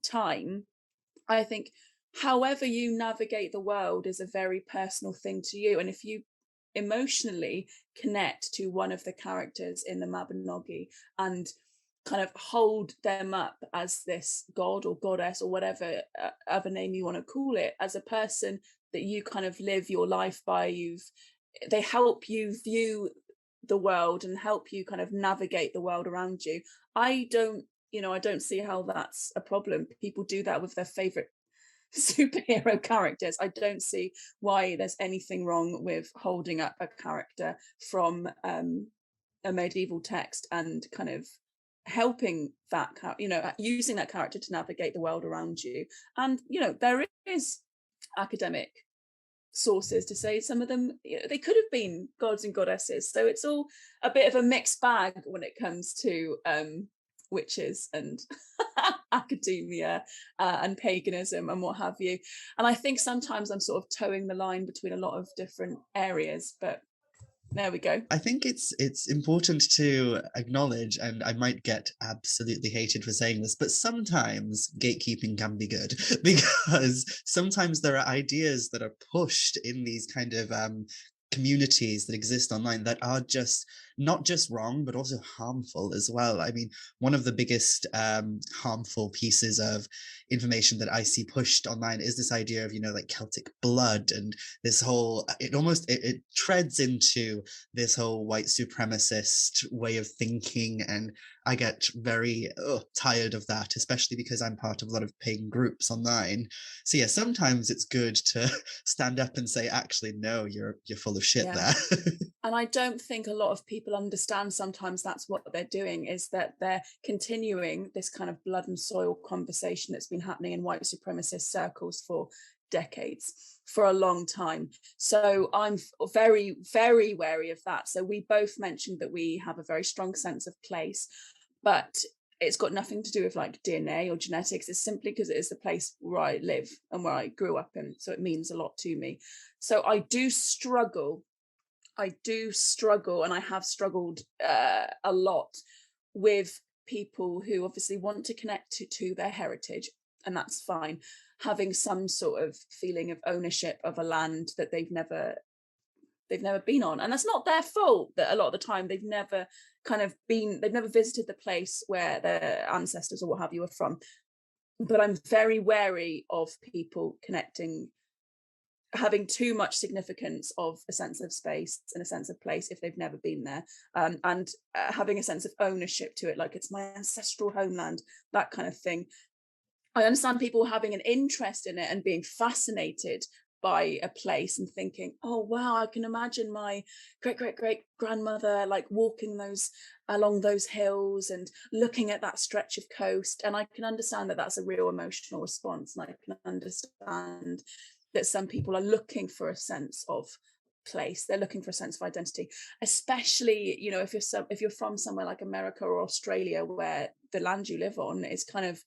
time, I think however you navigate the world is a very personal thing to you. And if you emotionally connect to one of the characters in the Mabinogi and kind of hold them up as this god or goddess or whatever other name you want to call it, as a person that you kind of live your life by, they help you view the world and help you kind of navigate the world around you. I don't see how that's a problem. People do that with their favorite superhero characters. I don't see why there's anything wrong with holding up a character from a medieval text and kind of helping that using that character to navigate the world around you. And there is academic sources to say some of them, they could have been gods and goddesses. So it's all a bit of a mixed bag when it comes to witches and academia and paganism and what have you. And I think sometimes I'm sort of towing the line between a lot of different areas, but there we go. I think it's important to acknowledge, and I might get absolutely hated for saying this, but sometimes gatekeeping can be good because sometimes there are ideas that are pushed in these kind of communities that exist online that are just not just wrong but also harmful as well. I mean, one of the biggest harmful pieces of information that I see pushed online is this idea of, you know, like Celtic blood, and this whole it treads into this whole white supremacist way of thinking, and I get very tired of that, especially because I'm part of a lot of pagan groups online. So yeah, sometimes it's good to stand up and say, actually, no, you're full of shit Yeah. there. And I don't think a lot of people understand sometimes that's what they're doing, is that they're continuing this kind of blood and soil conversation that's been happening in white supremacist circles for decades, for a long time. So I'm very, very wary of that. So we both mentioned that we have a very strong sense of place, but it's got nothing to do with like DNA or genetics. It's simply because it is the place where I live and where I grew up in. So it means a lot to me. So I do struggle, and I have struggled a lot with people who obviously want to connect to their heritage, and that's fine. Having some sort of feeling of ownership of a land that they've never been on, and that's not their fault. That a lot of the time they've never visited the place where their ancestors or what have you are from. But I'm very wary of people having too much significance of a sense of space and a sense of place if they've never been there, and having a sense of ownership to it, like it's my ancestral homeland, that kind of thing. I understand people having an interest in it and being fascinated by a place and thinking, oh wow, I can imagine my great great great grandmother like walking those along those hills and looking at that stretch of coast. And I can understand that that's a real emotional response, and I can understand that some people are looking for a sense of place, they're looking for a sense of identity, especially, you know, if you're from somewhere like America or Australia, where the land you live on is kind of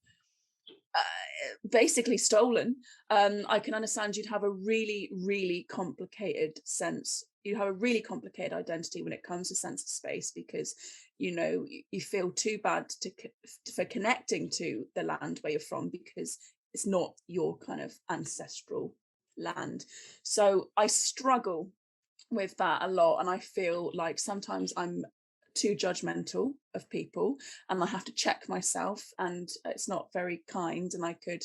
basically stolen. I can understand you'd have a really, really complicated sense. You have a really complicated identity when it comes to sense of space, because you know you feel too bad for connecting to the land where you're from, because it's not your kind of ancestral land. So I struggle with that a lot, and I feel like sometimes I'm too judgmental of people, and I have to check myself, and it's not very kind. And I could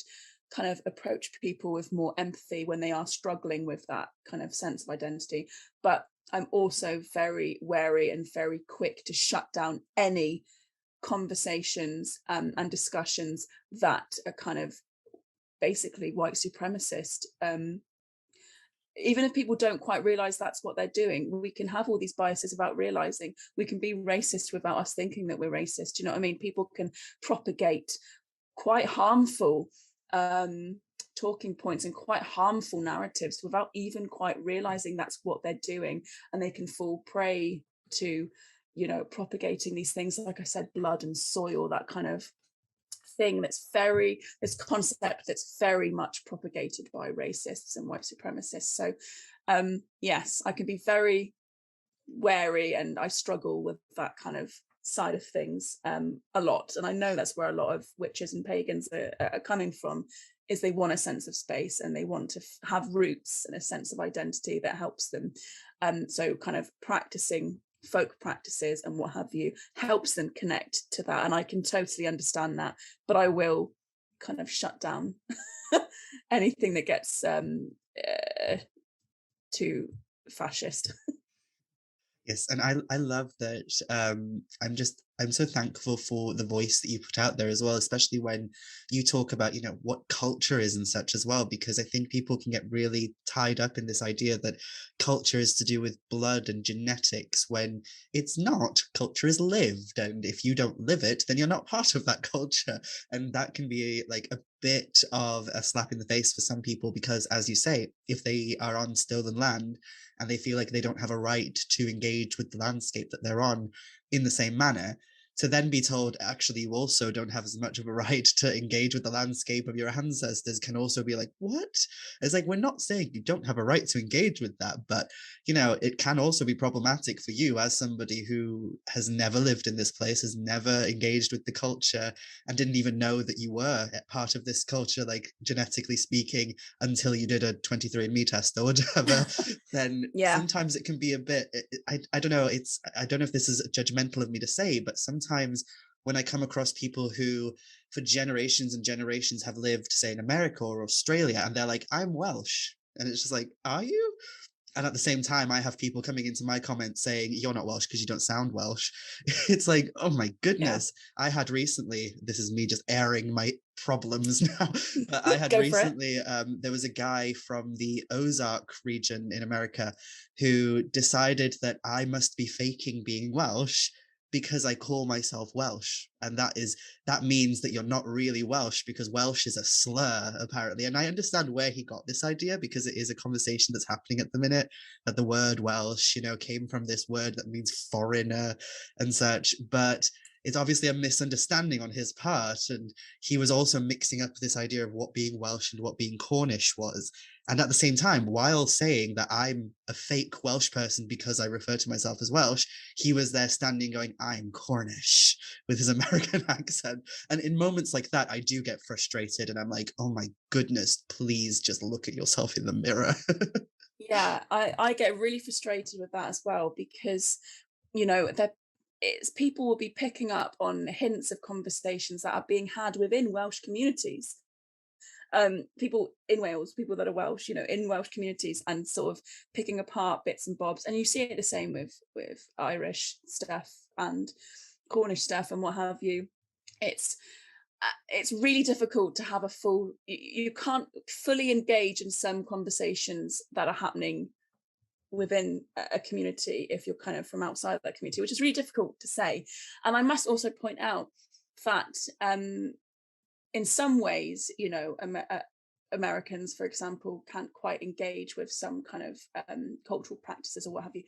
kind of approach people with more empathy when they are struggling with that kind of sense of identity. But I'm also very wary and very quick to shut down any conversations and discussions that are kind of basically white supremacist. Even if people don't quite realize that's what they're doing, we can have all these biases without realizing. We can be racist without us thinking that we're racist. You know what I mean? People can propagate quite harmful talking points and quite harmful narratives without even quite realizing that's what they're doing. And they can fall prey to, you know, propagating these things, like I said, blood and soil, that kind of thing this concept that's very much propagated by racists and white supremacists. So yes, I can be very wary, and I struggle with that kind of side of things a lot. And I know that's where a lot of witches and pagans are coming from, is they want a sense of space, and they want to have roots and a sense of identity that helps them. So kind of practicing folk practices and what have you helps them connect to that, and I can totally understand that. But I will kind of shut down anything that gets too fascist. Yes, and I love that. I'm so thankful for the voice that you put out there as well, especially when you talk about, you know, what culture is and such as well, because I think people can get really tied up in this idea that culture is to do with blood and genetics, when it's not. Culture is lived, and if you don't live it, then you're not part of that culture, and that can be like a bit of a slap in the face for some people, because as you say, if they are on stolen land and they feel like they don't have a right to engage with the landscape that they're on in the same manner, to then be told, actually, you also don't have as much of a right to engage with the landscape of your ancestors can also be like, what? It's like, we're not saying you don't have a right to engage with that, but, it can also be problematic for you as somebody who has never lived in this place, has never engaged with the culture, and didn't even know that you were part of this culture, like genetically speaking, until you did a 23andMe test or whatever. Then Yeah. sometimes it can be a bit, I don't know, I don't know if this is judgmental of me to say, but sometimes when I come across people who for generations and generations have lived, say, in America or Australia, and they're like, I'm Welsh. And it's just like, are you? And at the same time, I have people coming into my comments saying, you're not Welsh because you don't sound Welsh. It's like, oh my Yeah. goodness. I had recently, this is me just airing my problems now, but I had Go for it. recently, there was a guy from the Ozark region in America who decided that I must be faking being Welsh because I call myself Welsh. And that means that you're not really Welsh because Welsh is a slur, apparently. And I understand where he got this idea because it is a conversation that's happening at the minute, that the word Welsh, came from this word that means foreigner and such. But it's obviously a misunderstanding on his part. And he was also mixing up this idea of what being Welsh and what being Cornish was. And at the same time, while saying that I'm a fake Welsh person because I refer to myself as Welsh, he was there standing going, I'm Cornish with his American accent. And in moments like that, I do get frustrated and I'm like, oh my goodness, please just look at yourself in the mirror. Yeah, I get really frustrated with that as well because, that it's people will be picking up on hints of conversations that are being had within Welsh communities. People in Wales, people that are Welsh, in Welsh communities, and sort of picking apart bits and bobs. And you see it the same with Irish stuff and Cornish stuff and what have you. It's really difficult to have a full. You can't fully engage in some conversations that are happening within a community if you're kind of from outside that community, which is really difficult to say. And I must also point out that in some ways, Americans, for example, can't quite engage with some kind of cultural practices or what have you.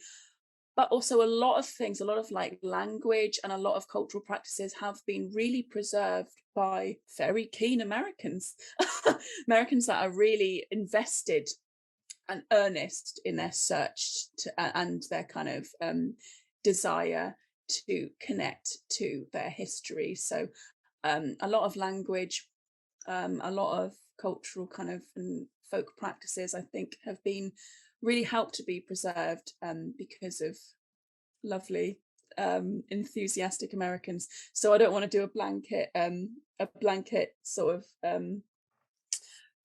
But also a lot of things, a lot of like language and a lot of cultural practices have been really preserved by very keen Americans, Americans that are really invested and earnest in their search and their kind of desire to connect to their history. So a lot of language, a lot of cultural kind of and folk practices, I think, have been really helped to be preserved because of lovely enthusiastic Americans. So I don't want to do a blanket sort of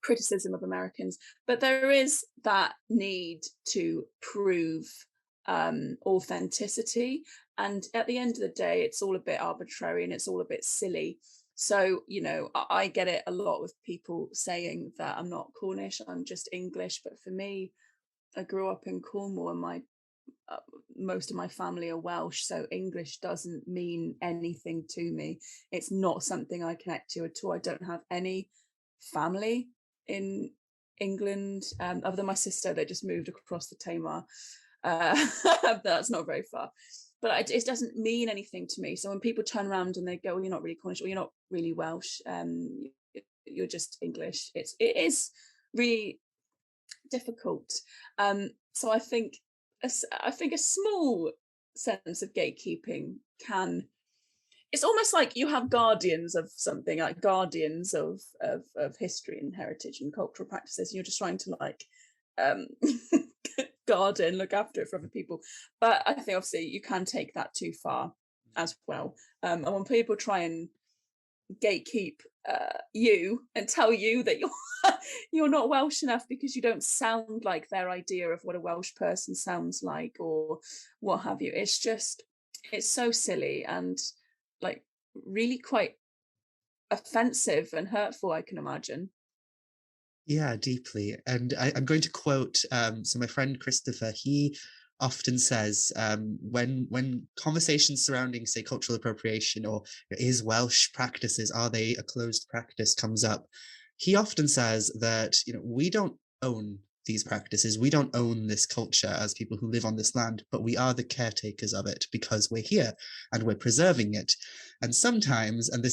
criticism of Americans, but there is that need to prove authenticity. And at the end of the day, it's all a bit arbitrary and it's all a bit silly. So, I get it a lot with people saying that I'm not Cornish, I'm just English. But for me, I grew up in Cornwall and uh, most of my family are Welsh. So English doesn't mean anything to me. It's not something I connect to at all. I don't have any family in England, other than my sister that just moved across the Tamar. That's not very far, but it doesn't mean anything to me. So when people turn around and they go, "Well, you're not really Cornish, or you're not really Welsh, you're just English," it is really difficult. So I think a small sense of gatekeeping can, it's almost like you have guardians of something, like guardians of history and heritage and cultural practices, and you're just trying to like um guard it and look after it for other people. But I think obviously you can take that too far as well. And when people try and gatekeep you and tell you that you're you're not Welsh enough because you don't sound like their idea of what a Welsh person sounds like or what have you, it's so silly and like really quite offensive and hurtful, I can imagine. Yeah, deeply. And I'm going to quote, so my friend Christopher, he often says, when conversations surrounding, say, cultural appropriation or is Welsh practices, are they a closed practice, comes up, he often says that, we don't own these practices. We don't own this culture as people who live on this land, but we are the caretakers of it because we're here and we're preserving it. And sometimes, and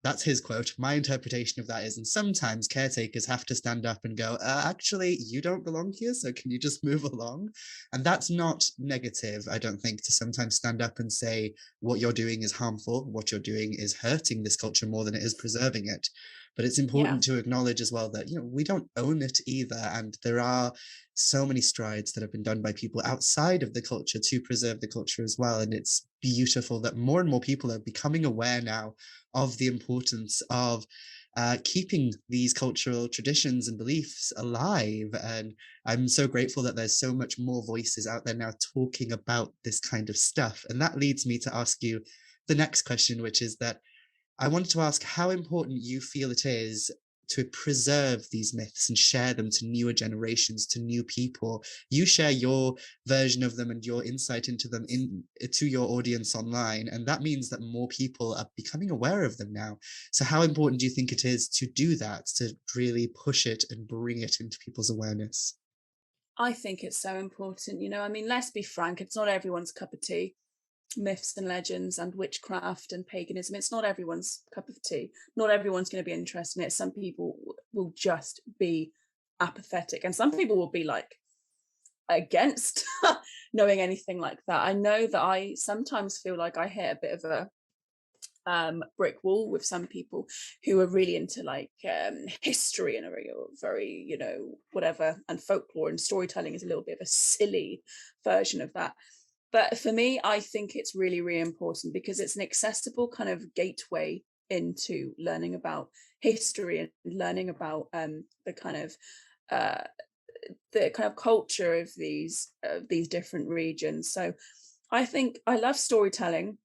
that's his quote, my interpretation of that is, and sometimes caretakers have to stand up and go, actually, you don't belong here, so can you just move along? And that's not negative, I don't think, to sometimes stand up and say, what you're doing is harmful, what you're doing is hurting this culture more than it is preserving it. But it's Yeah. important to acknowledge as well that, we don't own it either. And there are so many strides that have been done by people outside of the culture to preserve the culture as well. And it's beautiful that more and more people are becoming aware now of the importance of keeping these cultural traditions and beliefs alive. And I'm so grateful that there's so much more voices out there now talking about this kind of stuff. And that leads me to ask you the next question, which is that I wanted to ask how important you feel it is to preserve these myths and share them to newer generations, to new people. You share your version of them and your insight into them to your audience online, and that means that more people are becoming aware of them now. So how important do you think it is to do that, to really push it and bring it into people's awareness? I think it's so important. I mean, let's be frank, it's not everyone's cup of tea. Myths and legends and witchcraft and paganism, it's not everyone's cup of tea. Not everyone's going to be interested in it. Some people will just be apathetic, and some people will be like against knowing anything like that. I know that I sometimes feel like I hit a bit of a brick wall with some people who are really into like history and are very, whatever, and folklore, and storytelling is a little bit of a silly version of that. But for me, I think it's really, really important because it's an accessible kind of gateway into learning about history and learning about uh, the kind of culture of these different regions. So I think I love storytelling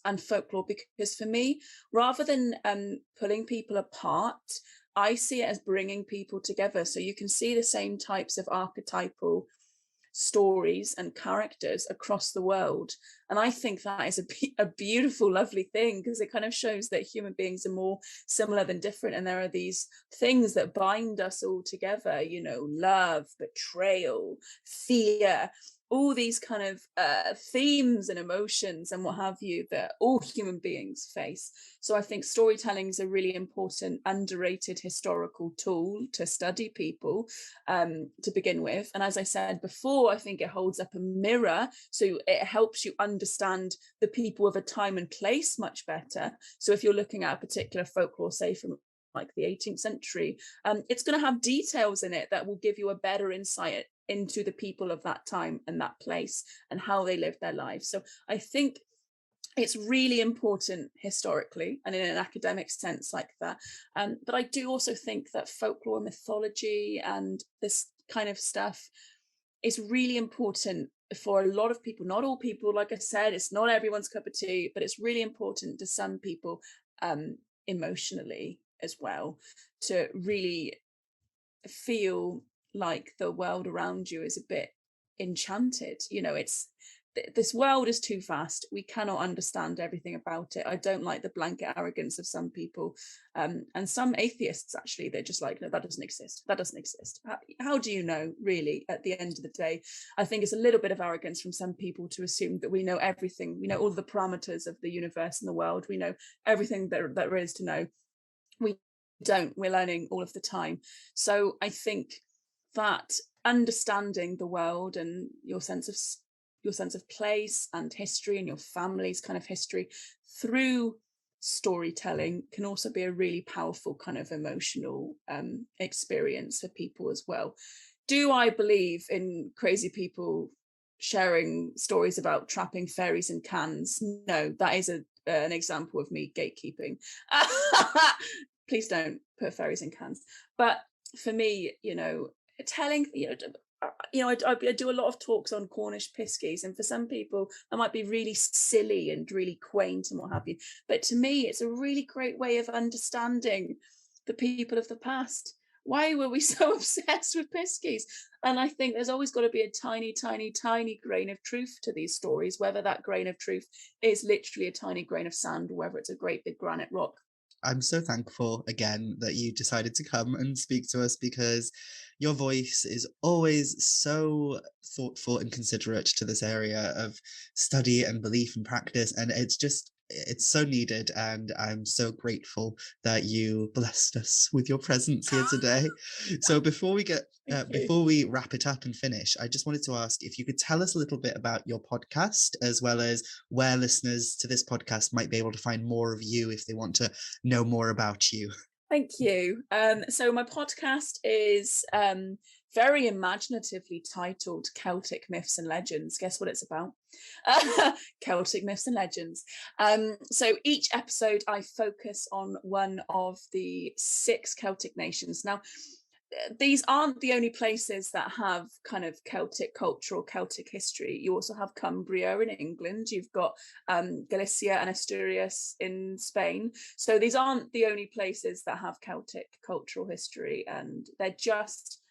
and folklore, because for me, rather than pulling people apart, I see it as bringing people together. So you can see the same types of archetypal stories and characters across the world, and I think that is a beautiful, lovely thing, because it kind of shows that human beings are more similar than different, and there are these things that bind us all together, love, betrayal, fear, all these kind of themes and emotions and what have you that all human beings face. So I think storytelling is a really important, underrated historical tool to study people, to begin with. And as I said before, I think it holds up a mirror. So it helps you understand the people of a time and place much better. So if you're looking at a particular folklore, say from like the 18th century, it's going to have details in it that will give you a better insight into the people of that time and that place and how they lived their lives. So I think it's really important historically and in an academic sense like that. But I do also think that folklore, mythology, and this kind of stuff is really important for a lot of people. Not all people, like I said, it's not everyone's cup of tea, but it's really important to some people, emotionally as well, to really feel like the world around you is a bit enchanted. It's this world is too vast. We cannot understand everything about it. I don't like the blanket arrogance of some people, and some atheists actually. They're just like, no, that doesn't exist. That doesn't exist. How do you know, really? At the end of the day, I think it's a little bit of arrogance from some people to assume that we know everything. We know all the parameters of the universe and the world. We know everything that there is to know. We don't. We're learning all of the time. So I think that understanding the world and your sense of place and history and your family's kind of history through storytelling can also be a really powerful kind of emotional experience for people as well. Do I believe in crazy people sharing stories about trapping fairies in cans? No, that is an example of me gatekeeping. Please don't put fairies in cans. But for me, telling, I do a lot of talks on Cornish piskies, and for some people that might be really silly and really quaint and what have you. But to me, it's a really great way of understanding the people of the past. Why were we so obsessed with piskies? And I think there's always got to be a tiny, tiny, tiny grain of truth to these stories, whether that grain of truth is literally a tiny grain of sand or whether it's a great big granite rock. I'm so thankful again that you decided to come and speak to us, because your voice is always so thoughtful and considerate to this area of study and belief and practice. And it's so needed. And I'm so grateful that you blessed us with your presence here today. So Thank you. before we wrap it up and finish, I just wanted to ask if you could tell us a little bit about your podcast, as well as where listeners to this podcast might be able to find more of you if they want to know more about you. Thank you. So my podcast is very imaginatively titled Celtic Myths and Legends. Guess what it's about? Celtic Myths and Legends. So each episode I focus on one of the 6 Celtic nations. Now, these aren't the only places that have kind of Celtic culture or Celtic history. You also have Cumbria in England. You've got Galicia and Asturias in Spain. So these aren't the only places that have Celtic cultural history, and they're just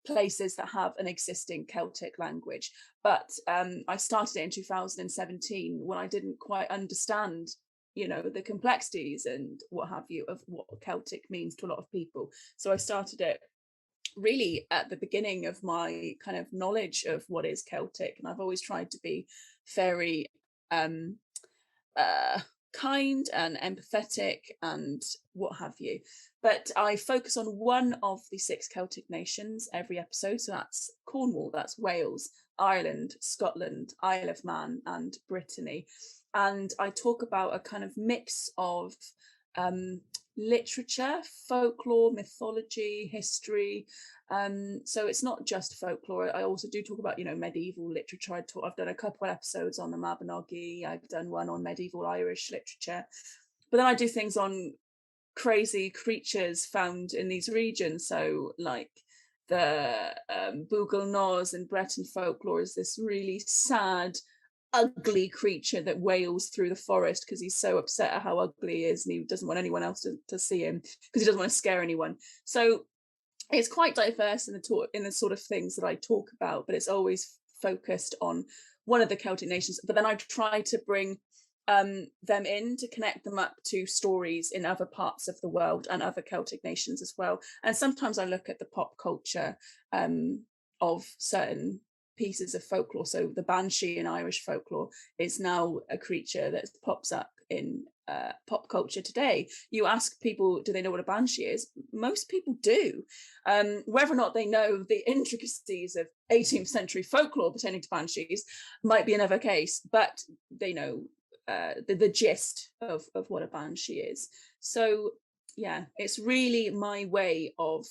places that have an existing Celtic language. But I started it in 2017 when I didn't quite understand, you know, the complexities and what have you of what Celtic means to a lot of people. So I started it really at the beginning of my kind of knowledge of what is Celtic, and I've always tried to be very kind and empathetic and what have you. But I focus on one of the 6 Celtic nations every episode. So that's Cornwall, that's Wales, Ireland, Scotland, Isle of Man, and Brittany. And I talk about a kind of mix of literature, folklore, mythology, history. So it's not just folklore. I also do talk about, you know, medieval literature. I've done a couple of episodes on the Mabinogi. I've done one on medieval Irish literature. But then I do things on crazy creatures found in these regions. So like the Bugel Nos in Breton folklore is this really sad, ugly creature that wails through the forest because he's so upset at how ugly he is, and he doesn't want anyone else to see him because he doesn't want to scare anyone. So it's quite diverse in the sort of things that I talk about, but it's always focused on one of the Celtic nations. But then I try to bring them in to connect them up to stories in other parts of the world and other Celtic nations as well. And sometimes I look at the pop culture of certain pieces of folklore. So the banshee in Irish folklore is now a creature that pops up in pop culture today. You ask people, do they know what a banshee is? Most people do. Whether or not they know the intricacies of 18th century folklore pertaining to banshees might be another case, but they know the gist of what a banshee is. So yeah, it's really my way of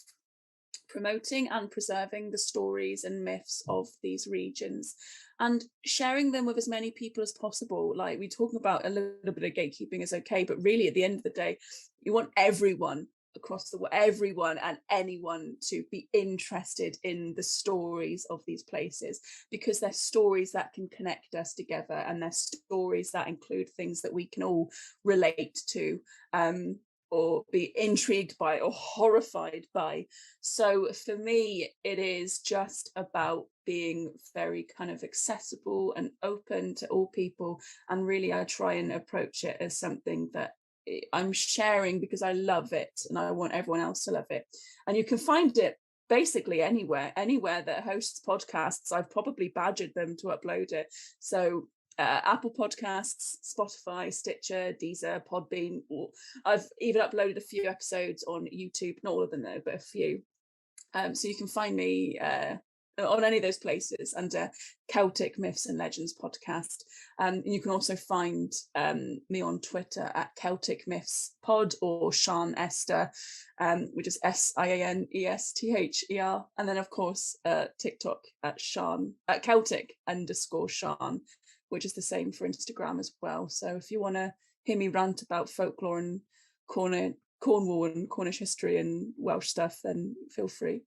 promoting and preserving the stories and myths of these regions and sharing them with as many people as possible. Like, we talk about a little bit of gatekeeping is okay, but really at the end of the day, you want everyone across the world, everyone and anyone to be interested in the stories of these places, because they're stories that can connect us together, and they're stories that include things that we can all relate to, or be intrigued by or horrified by. So for me, it is just about being very kind of accessible and open to all people. And really, I try and approach it as something that I'm sharing because I love it and I want everyone else to love it. And you can find it basically anywhere that hosts podcasts. I've probably badgered them to upload it. So Apple Podcasts, Spotify, Stitcher, Deezer, Podbean. I've even uploaded a few episodes on YouTube, not all of them though, but a few. So you can find me on any of those places under Celtic Myths and Legends podcast. And you can also find me on Twitter at Celtic Myths Pod, or Siân Esther, which is SIANESTHER. And then of course TikTok at Celtic_Siân, which is the same for Instagram as well. So if you want to hear me rant about folklore and Cornwall and Cornish history and Welsh stuff, then feel free.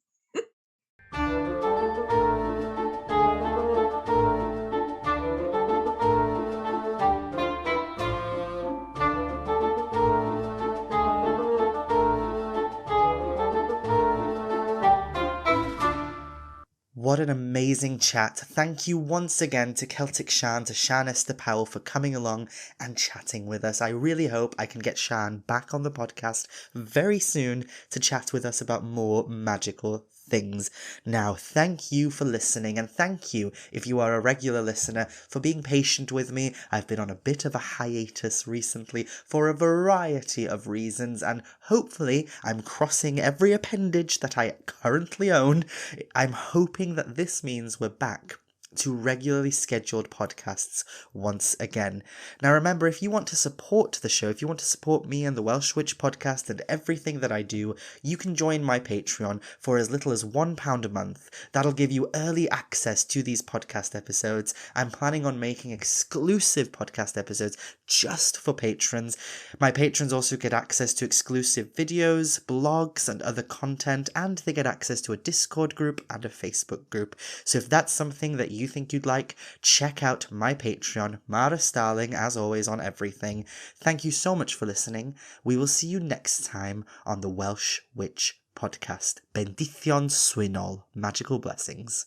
What an amazing chat. Thank you once again to Celtic Siân, to Siân Esther Powell for coming along and chatting with us. I really hope I can get Siân back on the podcast very soon to chat with us about more magical things. Now, thank you for listening, and thank you, if you are a regular listener, for being patient with me. I've been on a bit of a hiatus recently for a variety of reasons, and hopefully I'm crossing every appendage that I currently own. I'm hoping that this means we're back to regularly scheduled podcasts once again. Now remember, if you want to support the show, if you want to support me and the Welsh Witch podcast and everything that I do, you can join my Patreon for as little as £1 a month. That'll give you early access to these podcast episodes. I'm planning on making exclusive podcast episodes just for patrons. My patrons also get access to exclusive videos, blogs, and other content, and they get access to a Discord group and a Facebook group. So if that's something that you think you'd like, check out my Patreon, mhara.starling, as always, on everything. Thank you so much for listening. We will see you next time on the Welsh Witch podcast. Bendithion swynol. Magical blessings.